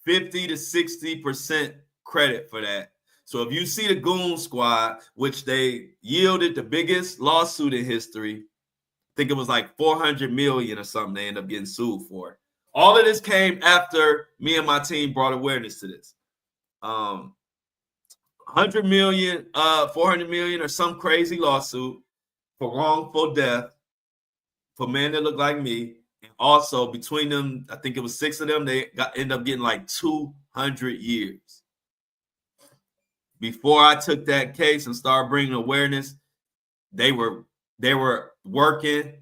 50 to 60% credit for that. So if you see the Goon Squad, which they yielded the biggest lawsuit in history, I think it was like 400 million or something they ended up getting sued for. All of this came after me and my team brought awareness to this. 100 million, 400 million or some crazy lawsuit for wrongful death for men that look like me. And also between them, I think it was 6 of them, they ended up getting like 200 years. Before I took that case and started bringing awareness, they were working.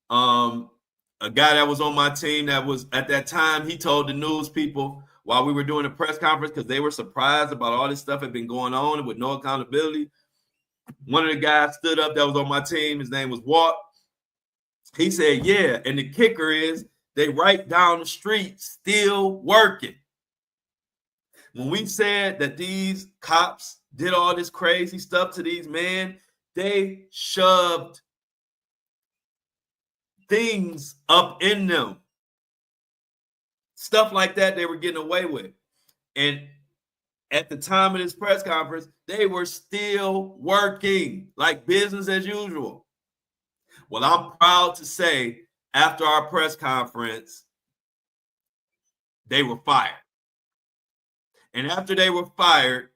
A guy that was on my team that was at that time, he told the news people while we were doing a press conference, because they were surprised about all this stuff had been going on with no accountability. One of the guys stood up that was on my team. His name was Walt. He said, yeah, and the kicker is they right down the street still working. When we said that these cops did all this crazy stuff to these men, they shoved things up in them. Stuff like that they were getting away with. And at the time of this press conference, they were still working like business as usual. Well, I'm proud to say after our press conference, they were fired. And after they were fired,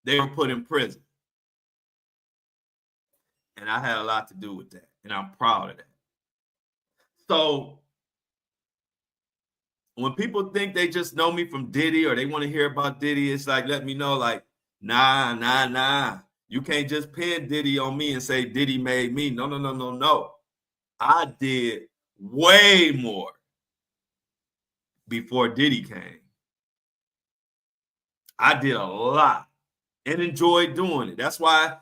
they were put in prison. And I had a lot to do with that. And I'm proud of that. So when people think they just know me from Diddy or they want to hear about Diddy, it's like, let me know, like, nah. You can't just pin Diddy on me and say Diddy made me. No. I did way more before Diddy came. I did a lot and enjoyed doing it. That's why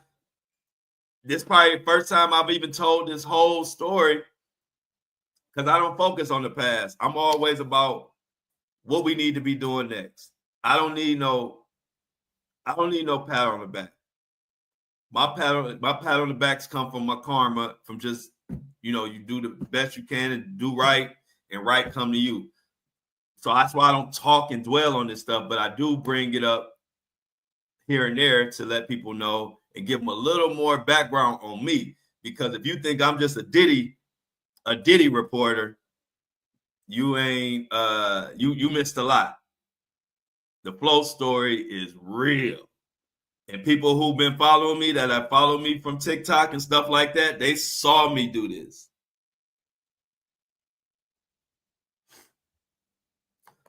this is probably the first time I've even told this whole story, because I don't focus on the past. I'm always about what we need to be doing next. I don't need no pat on the back. My pat on the backs come from my karma, from just, you do the best you can and do right, and right come to you. So that's why I don't talk and dwell on this stuff, but I do bring it up here and there to let people know and give them a little more background on me. Because if you think I'm just a Diddy reporter, you ain't you missed a lot. The Flow story is real. And people who've been following me, that have followed me from TikTok and stuff like that, they saw me do this.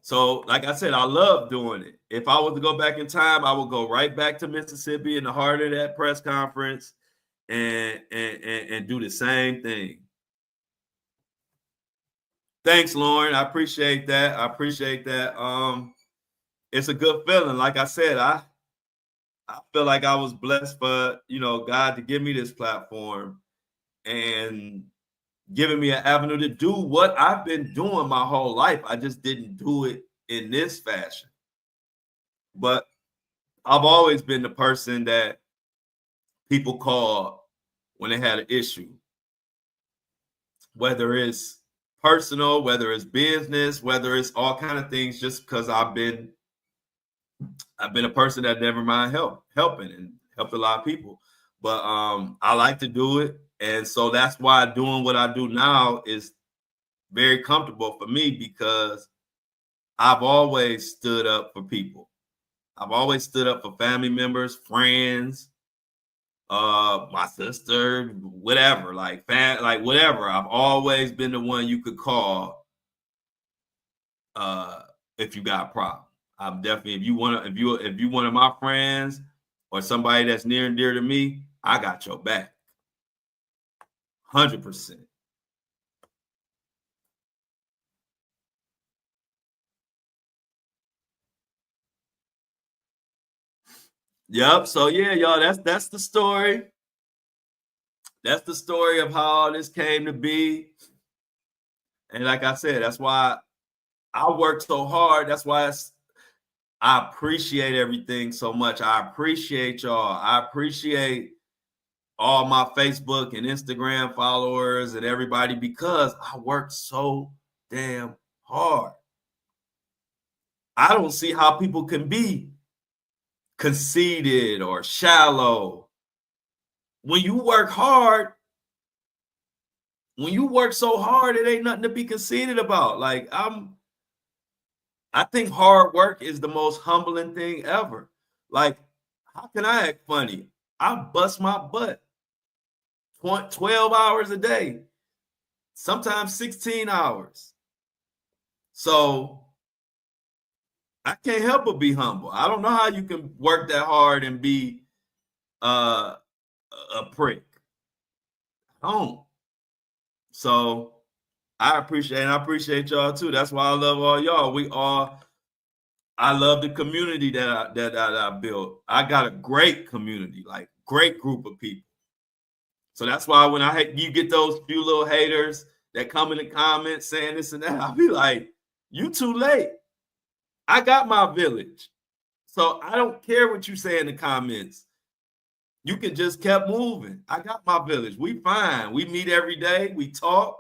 So, like I said, I love doing it. If I was to go back in time, I would go right back to Mississippi in the heart of that press conference and do the same thing. Thanks, Lauren. I appreciate that. It's a good feeling. Like I said, I feel like I was blessed for, God to give me this platform and giving me an avenue to do what I've been doing my whole life. I just didn't do it in this fashion. But I've always been the person that people call when they had an issue, whether it's personal, whether it's business, whether it's all kind of things, just because I've been a person that never mind helping and helped a lot of people. But I like to do it. And so that's why doing what I do now is very comfortable for me, because I've always stood up for people. I've always stood up for family members, friends, my sister, whatever, like whatever. I've always been the one you could call if you got a problem. I'm definitely, if you one of my friends or somebody that's near and dear to me, I got your back. 100%. Yep. So yeah, y'all, that's the story. That's the story of how all this came to be. And like I said, that's why I worked so hard. That's why I appreciate everything so much. I appreciate y'all. I appreciate all my Facebook and Instagram followers and everybody, because I worked so damn hard. I don't see how people can be conceited or shallow. When you work hard, when you work so hard, it ain't nothing to be conceited about. Like, I think hard work is the most humbling thing ever. Like, how can I act funny? I bust my butt 12 hours a day, sometimes 16 hours. So I can't help but be humble. I don't know how you can work that hard and be a prick. I don't. So I appreciate y'all too. That's why I love all y'all. I love the community that I built. I got a great community, like great group of people. So that's why when you get those few little haters that come in the comments saying this and that, I'll be like, you too late. I got my village. So I don't care what you say in the comments. You can just keep moving. I got my village. We fine. We meet every day. We talk.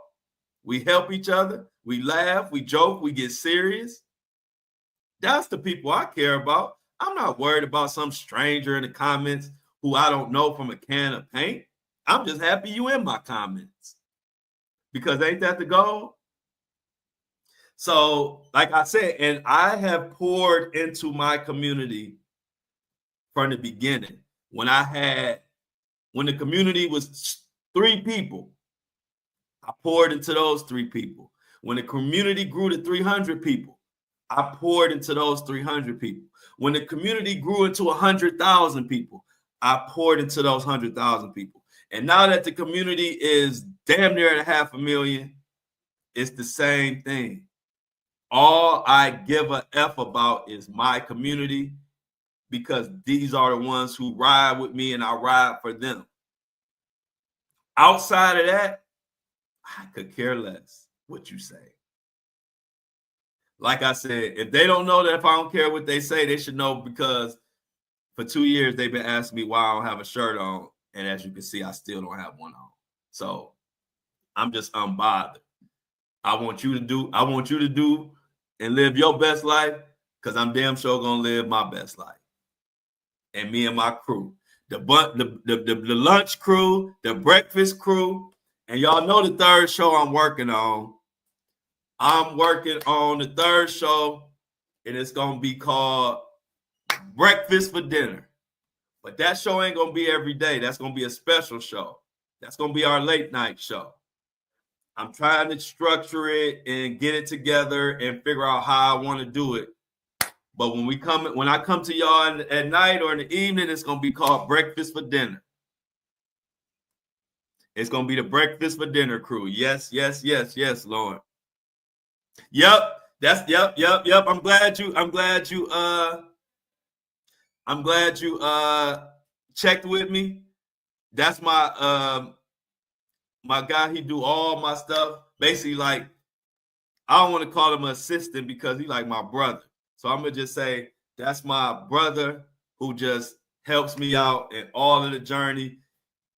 We help each other. We laugh. We joke. We get serious. That's the people I care about. I'm not worried about some stranger in the comments who I don't know from a can of paint. I'm just happy you in my comments, because ain't that the goal? So, like I said, and I have poured into my community from the beginning. When the community was 3 people, I poured into those 3 people. When the community grew to 300 people, I poured into those 300 people. When the community grew into 100,000 people, I poured into those 100,000 people. And now that the community is damn near at 500,000, it's the same thing. All I give a F about is my community, because these are the ones who ride with me and I ride for them. Outside of that, I could care less what you say. Like I said, if they don't know that, if I don't care what they say, they should know, because for 2 years they've been asking me why I don't have a shirt on. And as you can see, I still don't have one on. So I'm just unbothered. I want you to do and live your best life, because I'm damn sure gonna live my best life. And me and my crew. The lunch crew, the breakfast crew, and y'all know the third show I'm working on. I'm working on the third show, and it's gonna be called Breakfast for Dinner. But that show ain't gonna be every day. That's gonna be a special show. That's gonna be our late night show. I'm trying to structure it and get it together and figure out how I want to do it. But when I come to y'all at night or in the evening, it's gonna be called Breakfast for Dinner. It's gonna be the Breakfast for Dinner crew. Yes, Lord. Yep. Yep. I'm glad you checked with me. That's my my guy. He do all my stuff. Basically, like, I don't want to call him an assistant because he like my brother. So I'm gonna just say that's my brother who just helps me out in all of the journey.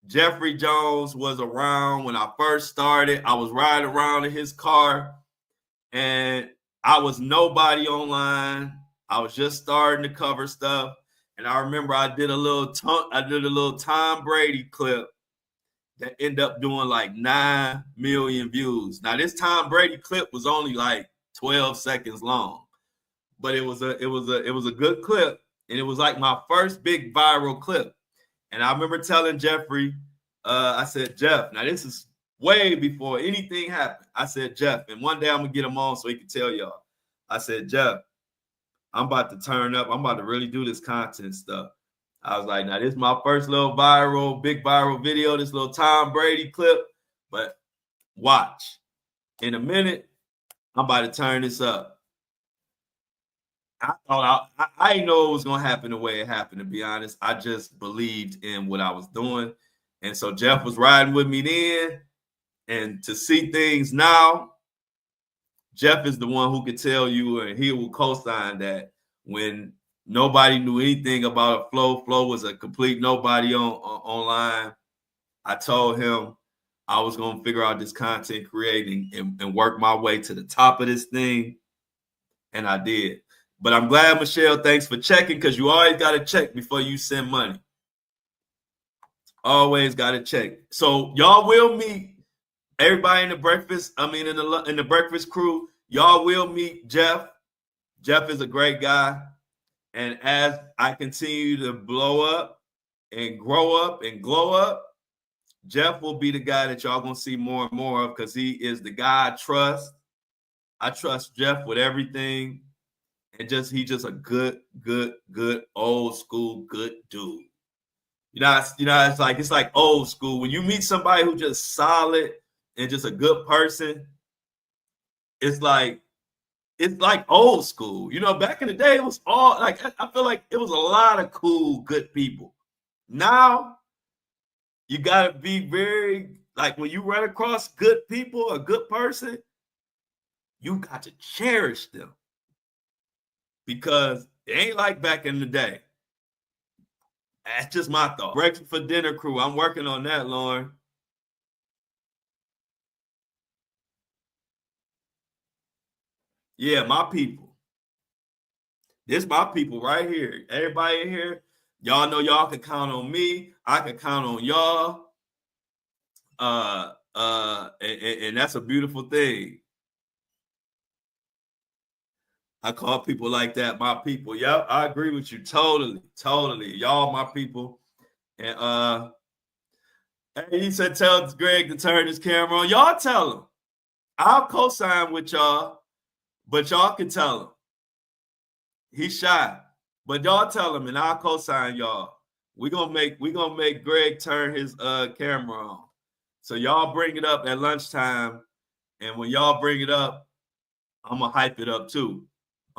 Jeffrey Jones was around when I first started. I was riding around in his car, and I was nobody online. I was just starting to cover stuff, and I remember I did a little Tom Brady clip that ended up doing like 9 million views. Now, this Tom Brady clip was only like 12 seconds long, but it was a good clip, and it was like my first big viral clip. And I remember telling Jeffrey, I said, Jeff, now this is way before anything happened. I said, Jeff, and one day I'm gonna get him on so he can tell y'all. I said, Jeff, I'm about to turn up. I'm about to really do this content stuff. I was like, now this is my first little big viral video, this little Tom Brady clip. But watch. In a minute, I'm about to turn this up. I didn't know it was gonna happen the way it happened, to be honest. I just believed in what I was doing. And so Jeff was riding with me then. And to see things now, Jeff is the one who could tell you, and he will co-sign that when nobody knew anything about Flow was a complete nobody online. I told him I was going to figure out this content creating and work my way to the top of this thing. And I did. But I'm glad, Michelle, thanks for checking, because you always got to check before you send money. Always got to check. So y'all will meet everybody in the breakfast. I mean, in the breakfast crew, y'all will meet Jeff. Jeff is a great guy. And as I continue to blow up and grow up and glow up, Jeff will be the guy that y'all gonna see more and more of, because he is the guy I trust. I trust Jeff with everything. And he's just a good old school good dude. You know, it's like old school. When you meet somebody who's just solid and just a good person, it's like old school. You know, back in the day, it was all like, I feel like it was a lot of cool, good people. Now, you got to be very, like, when you run across good people, a good person, you got to cherish them, because it ain't like back in the day. That's just my thought. Breakfast for Dinner crew. I'm working on that, Lauren. Yeah, my people. This my people right here. Everybody in here, y'all know y'all can count on me. I can count on y'all. And that's a beautiful thing. I call people like that my people. Yep, I agree with you totally. Y'all my people. And he said, tell Greg to turn his camera on. Y'all tell him. I'll co-sign with y'all, but y'all can tell him. He's shy, but y'all tell him, and I'll co-sign y'all. We're gonna make Greg turn his camera on. So y'all bring it up at lunchtime, and when y'all bring it up, I'm gonna hype it up too.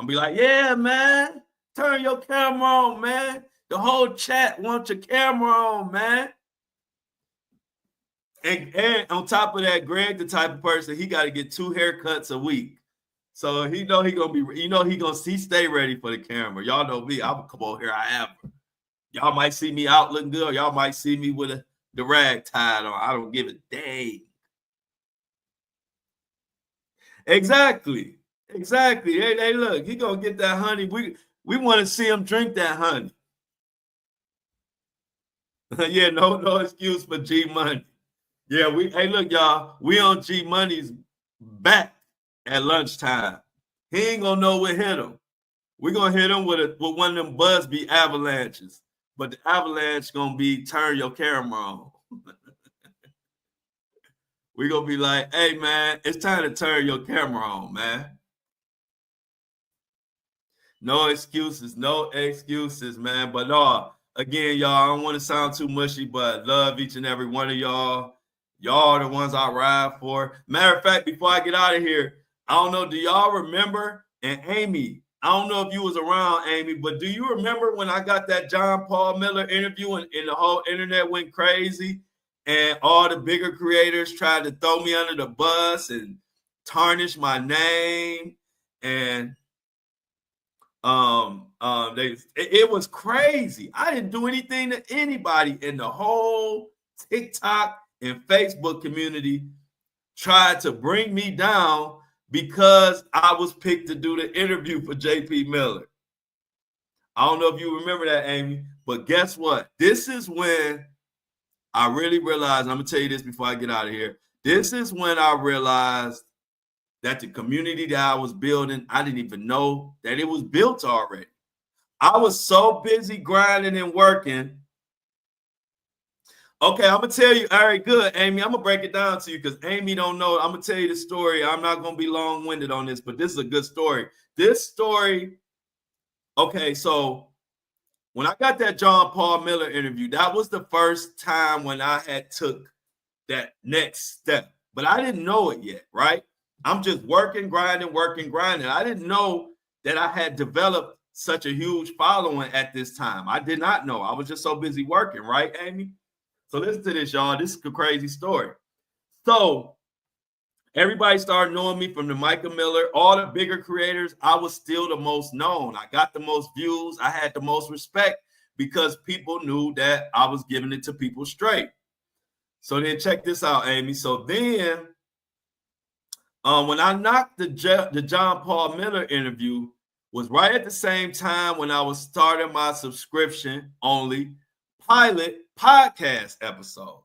I'm gonna be like, yeah, man, turn your camera on, man. The whole chat wants your camera on, man. And on top of that, Greg, the type of person, he got to get 2 haircuts a week. So he stay ready for the camera. Y'all know me. I'm gonna come on here. I am. Y'all might see me out looking good. Y'all might see me with the rag tied on. I don't give a dang. Exactly. Exactly. Hey, look, he gonna get that honey. We want to see him drink that honey. Yeah, no excuse for G Money. Yeah, hey, look, y'all, we on G Money's back at lunchtime. He ain't gonna know what hit him. We're gonna hit him with one of them Busby avalanches. But the avalanche gonna be turn your camera on. We're gonna be like, hey man, it's time to turn your camera on, man. No excuses, man. But again, y'all, I don't want to sound too mushy, but love each and every one of y'all. Y'all are the ones I ride for. Matter of fact, before I get out of here, I don't know, do y'all remember? And Amy, I don't know if you was around, Amy, but do you remember when I got that John Paul Miller interview and the whole internet went crazy and all the bigger creators tried to throw me under the bus and tarnish my name? And it was crazy. I didn't do anything to anybody, in the whole TikTok and Facebook community tried to bring me down because I was picked to do the interview for JP Miller. I don't know if you remember that, Amy, but guess what? This is when I really realized, I'm gonna tell you this before I get out of here. This is when I realized that the community that I was building, I didn't even know that it was built already. I was so busy grinding and working. Okay, I'm gonna tell you. All right, good, Amy. I'm gonna break it down to you because Amy don't know. I'm gonna tell you the story. I'm not gonna be long-winded on this, but this is a good story. This story. Okay, so when I got that John Paul Miller interview, that was the first time when I had took that next step, but I didn't know it yet, right? I'm just working, grinding. I didn't know that I had developed such a huge following at this time. I did not know. I was just so busy working, right, Amy? So listen to this, y'all. This is a crazy story. So everybody started knowing me from the Micah Miller, all the bigger creators. I was still the most known. I got the most views. I had the most respect because people knew that I was giving it to people straight. So then check this out, Amy. So then when I knocked the John Paul Miller interview was right at the same time when I was starting my subscription only pilot podcast episode,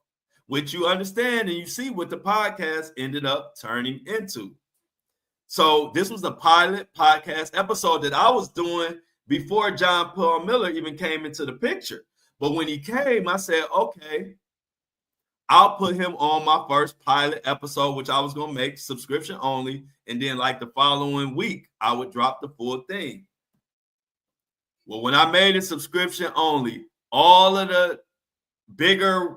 which you understand and you see what the podcast ended up turning into. So this was a pilot podcast episode that I was doing before John Paul Miller even came into the picture. But when he came, I said, okay, I'll put him on my first pilot episode, which I was going to make subscription only. And then like the following week, I would drop the full thing. Well, when I made it subscription only, all of the bigger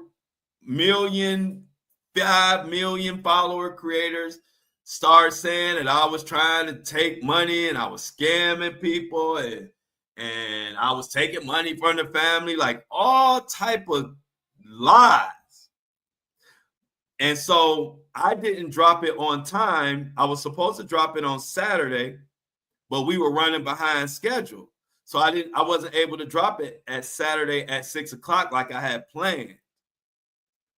5 million follower creators started saying that I was trying to take money and I was scamming people and I was taking money from the family, like all type of lies. And so I didn't drop it on time. I was supposed to drop it on Saturday, but we were running behind schedule. So I wasn't able to drop it at Saturday at 6 o'clock like I had planned.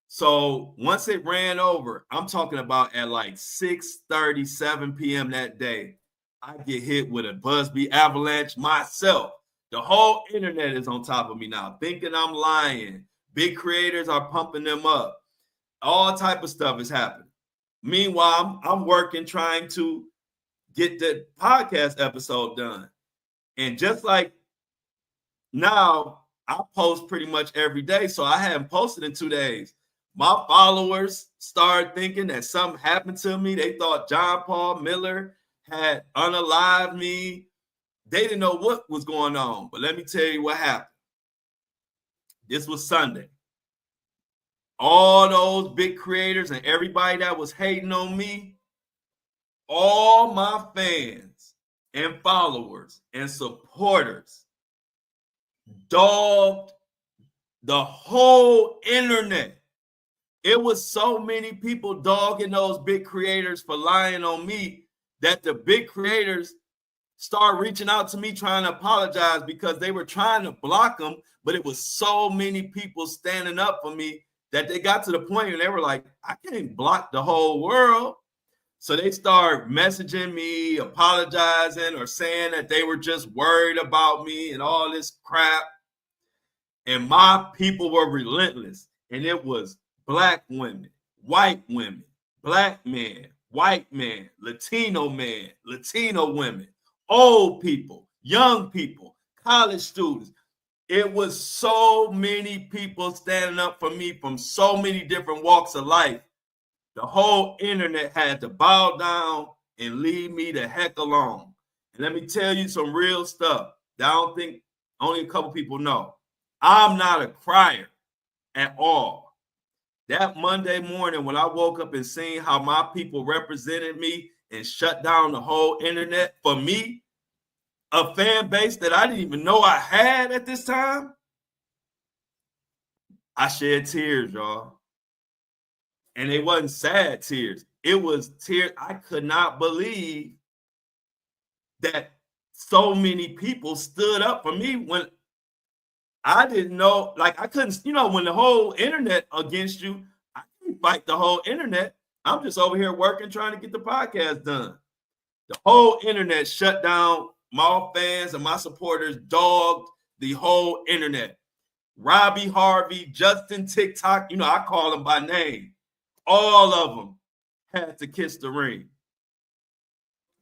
So once it ran over, I'm talking about at like 6:37 p.m. that day, I get hit with a Busby avalanche myself. The whole internet is on top of me now, thinking I'm lying. Big creators are pumping them up. All type of stuff is happening. Meanwhile, I'm working trying to get the podcast episode done. And just like now, I post pretty much every day. So I haven't posted in 2 days. My followers started thinking that something happened to me. They thought John Paul Miller had unalived me. They didn't know what was going on. But let me tell you what happened. This was Sunday. All those big creators and everybody that was hating on me, all my fans and followers and supporters dogged the whole internet. It was so many people dogging those big creators for lying on me that the big creators started reaching out to me trying to apologize because they were trying to block them, but it was so many people standing up for me that they got to the point where they were like, I can't block the whole world. So they start messaging me, apologizing, or saying that they were just worried about me and all this crap. And my people were relentless. And it was black women, white women, black men, white men, Latino women, old people, young people, college students. It was so many people standing up for me from so many different walks of life. The whole internet had to bow down and leave me the heck alone. And let me tell you some real stuff that I don't think only a couple people know. I'm not a crier at all. That Monday morning when I woke up and seen how my people represented me and shut down the whole internet for me, a fan base that I didn't even know I had at this time, I shed tears, y'all. And it wasn't sad tears. It was tears. I could not believe that so many people stood up for me when I didn't know, like I couldn't, when the whole internet against you, I couldn't fight the whole internet. I'm just over here working, trying to get the podcast done. The whole internet shut down. My fans and my supporters dogged the whole internet. Robbie Harvey, Justin TikTok, I call them by name. All of them had to kiss the ring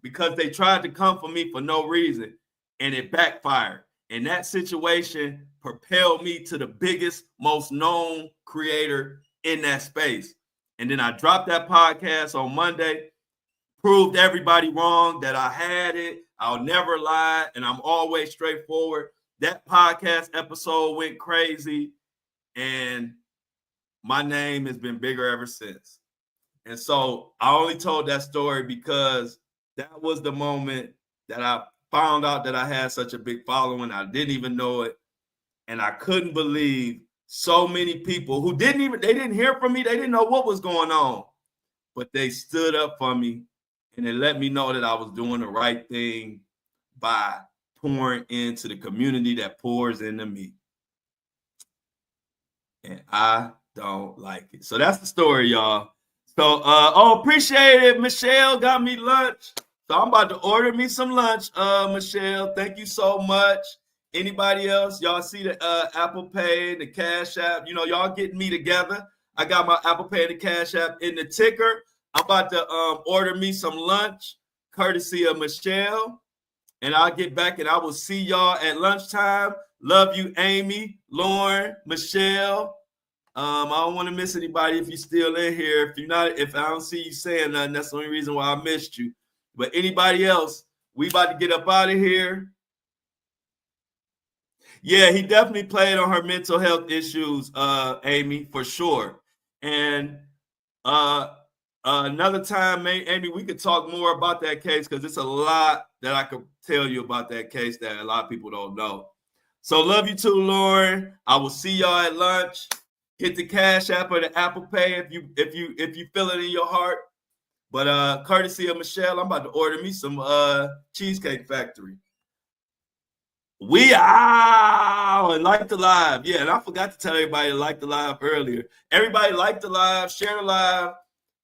because they tried to come for me for no reason, and it backfired. And that situation propelled me to the biggest, most known creator in that space. And then I dropped that podcast on Monday, proved everybody wrong that I had it. I'll never lie, and I'm always straightforward. That podcast episode went crazy, and my name has been bigger ever since. And so I only told that story because that was the moment that I found out that I had such a big following. I didn't even know it. And I couldn't believe so many people who they didn't hear from me. They didn't know what was going on, but they stood up for me and they let me know that I was doing the right thing by pouring into the community that pours into me. And I don't like it. So that's the story, y'all. So, appreciate it. Michelle got me lunch. So I'm about to order me some lunch, Michelle. Thank you so much. Anybody else? Y'all see the Apple Pay, the Cash App. Y'all getting me together. I got my Apple Pay and the Cash App in the ticker. I'm about to order me some lunch, courtesy of Michelle. And I'll get back and I will see y'all at lunchtime. Love you, Amy, Lauren, Michelle. I don't want to miss anybody if you're still in here. If I don't see you saying nothing, that's the only reason why I missed you. But anybody else, we about to get up out of here. Yeah, he definitely played on her mental health issues, Amy, for sure. And another time, Amy, we could talk more about that case because it's a lot that I could tell you about that case that a lot of people don't know. So love you too, Lauren. I will see y'all at lunch. Hit the Cash App or the Apple Pay if you feel it in your heart. But courtesy of Michelle, I'm about to order me some Cheesecake Factory. We out and like the live. Yeah, and I forgot to tell everybody to like the live earlier. Everybody like the live, share the live.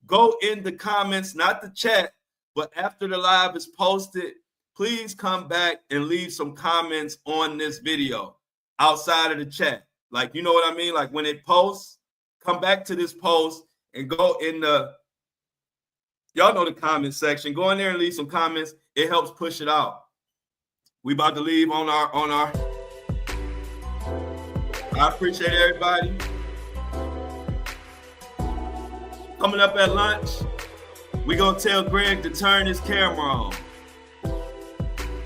Go in the comments, not the chat, but after the live is posted, please come back and leave some comments on this video outside of the chat. Like, you know what I mean? Like when it posts, come back to this post and go in y'all know the comment section. Go in there and leave some comments. It helps push it out. We about to leave on our. I appreciate everybody. Coming up at lunch, we're going to tell Greg to turn his camera on.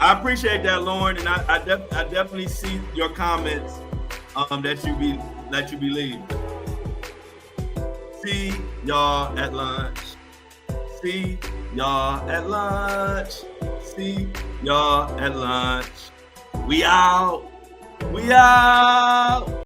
I appreciate that, Lauren, and I definitely see your comments that you be leaving. See y'all at lunch. See y'all at lunch. See y'all at lunch. We out. We out.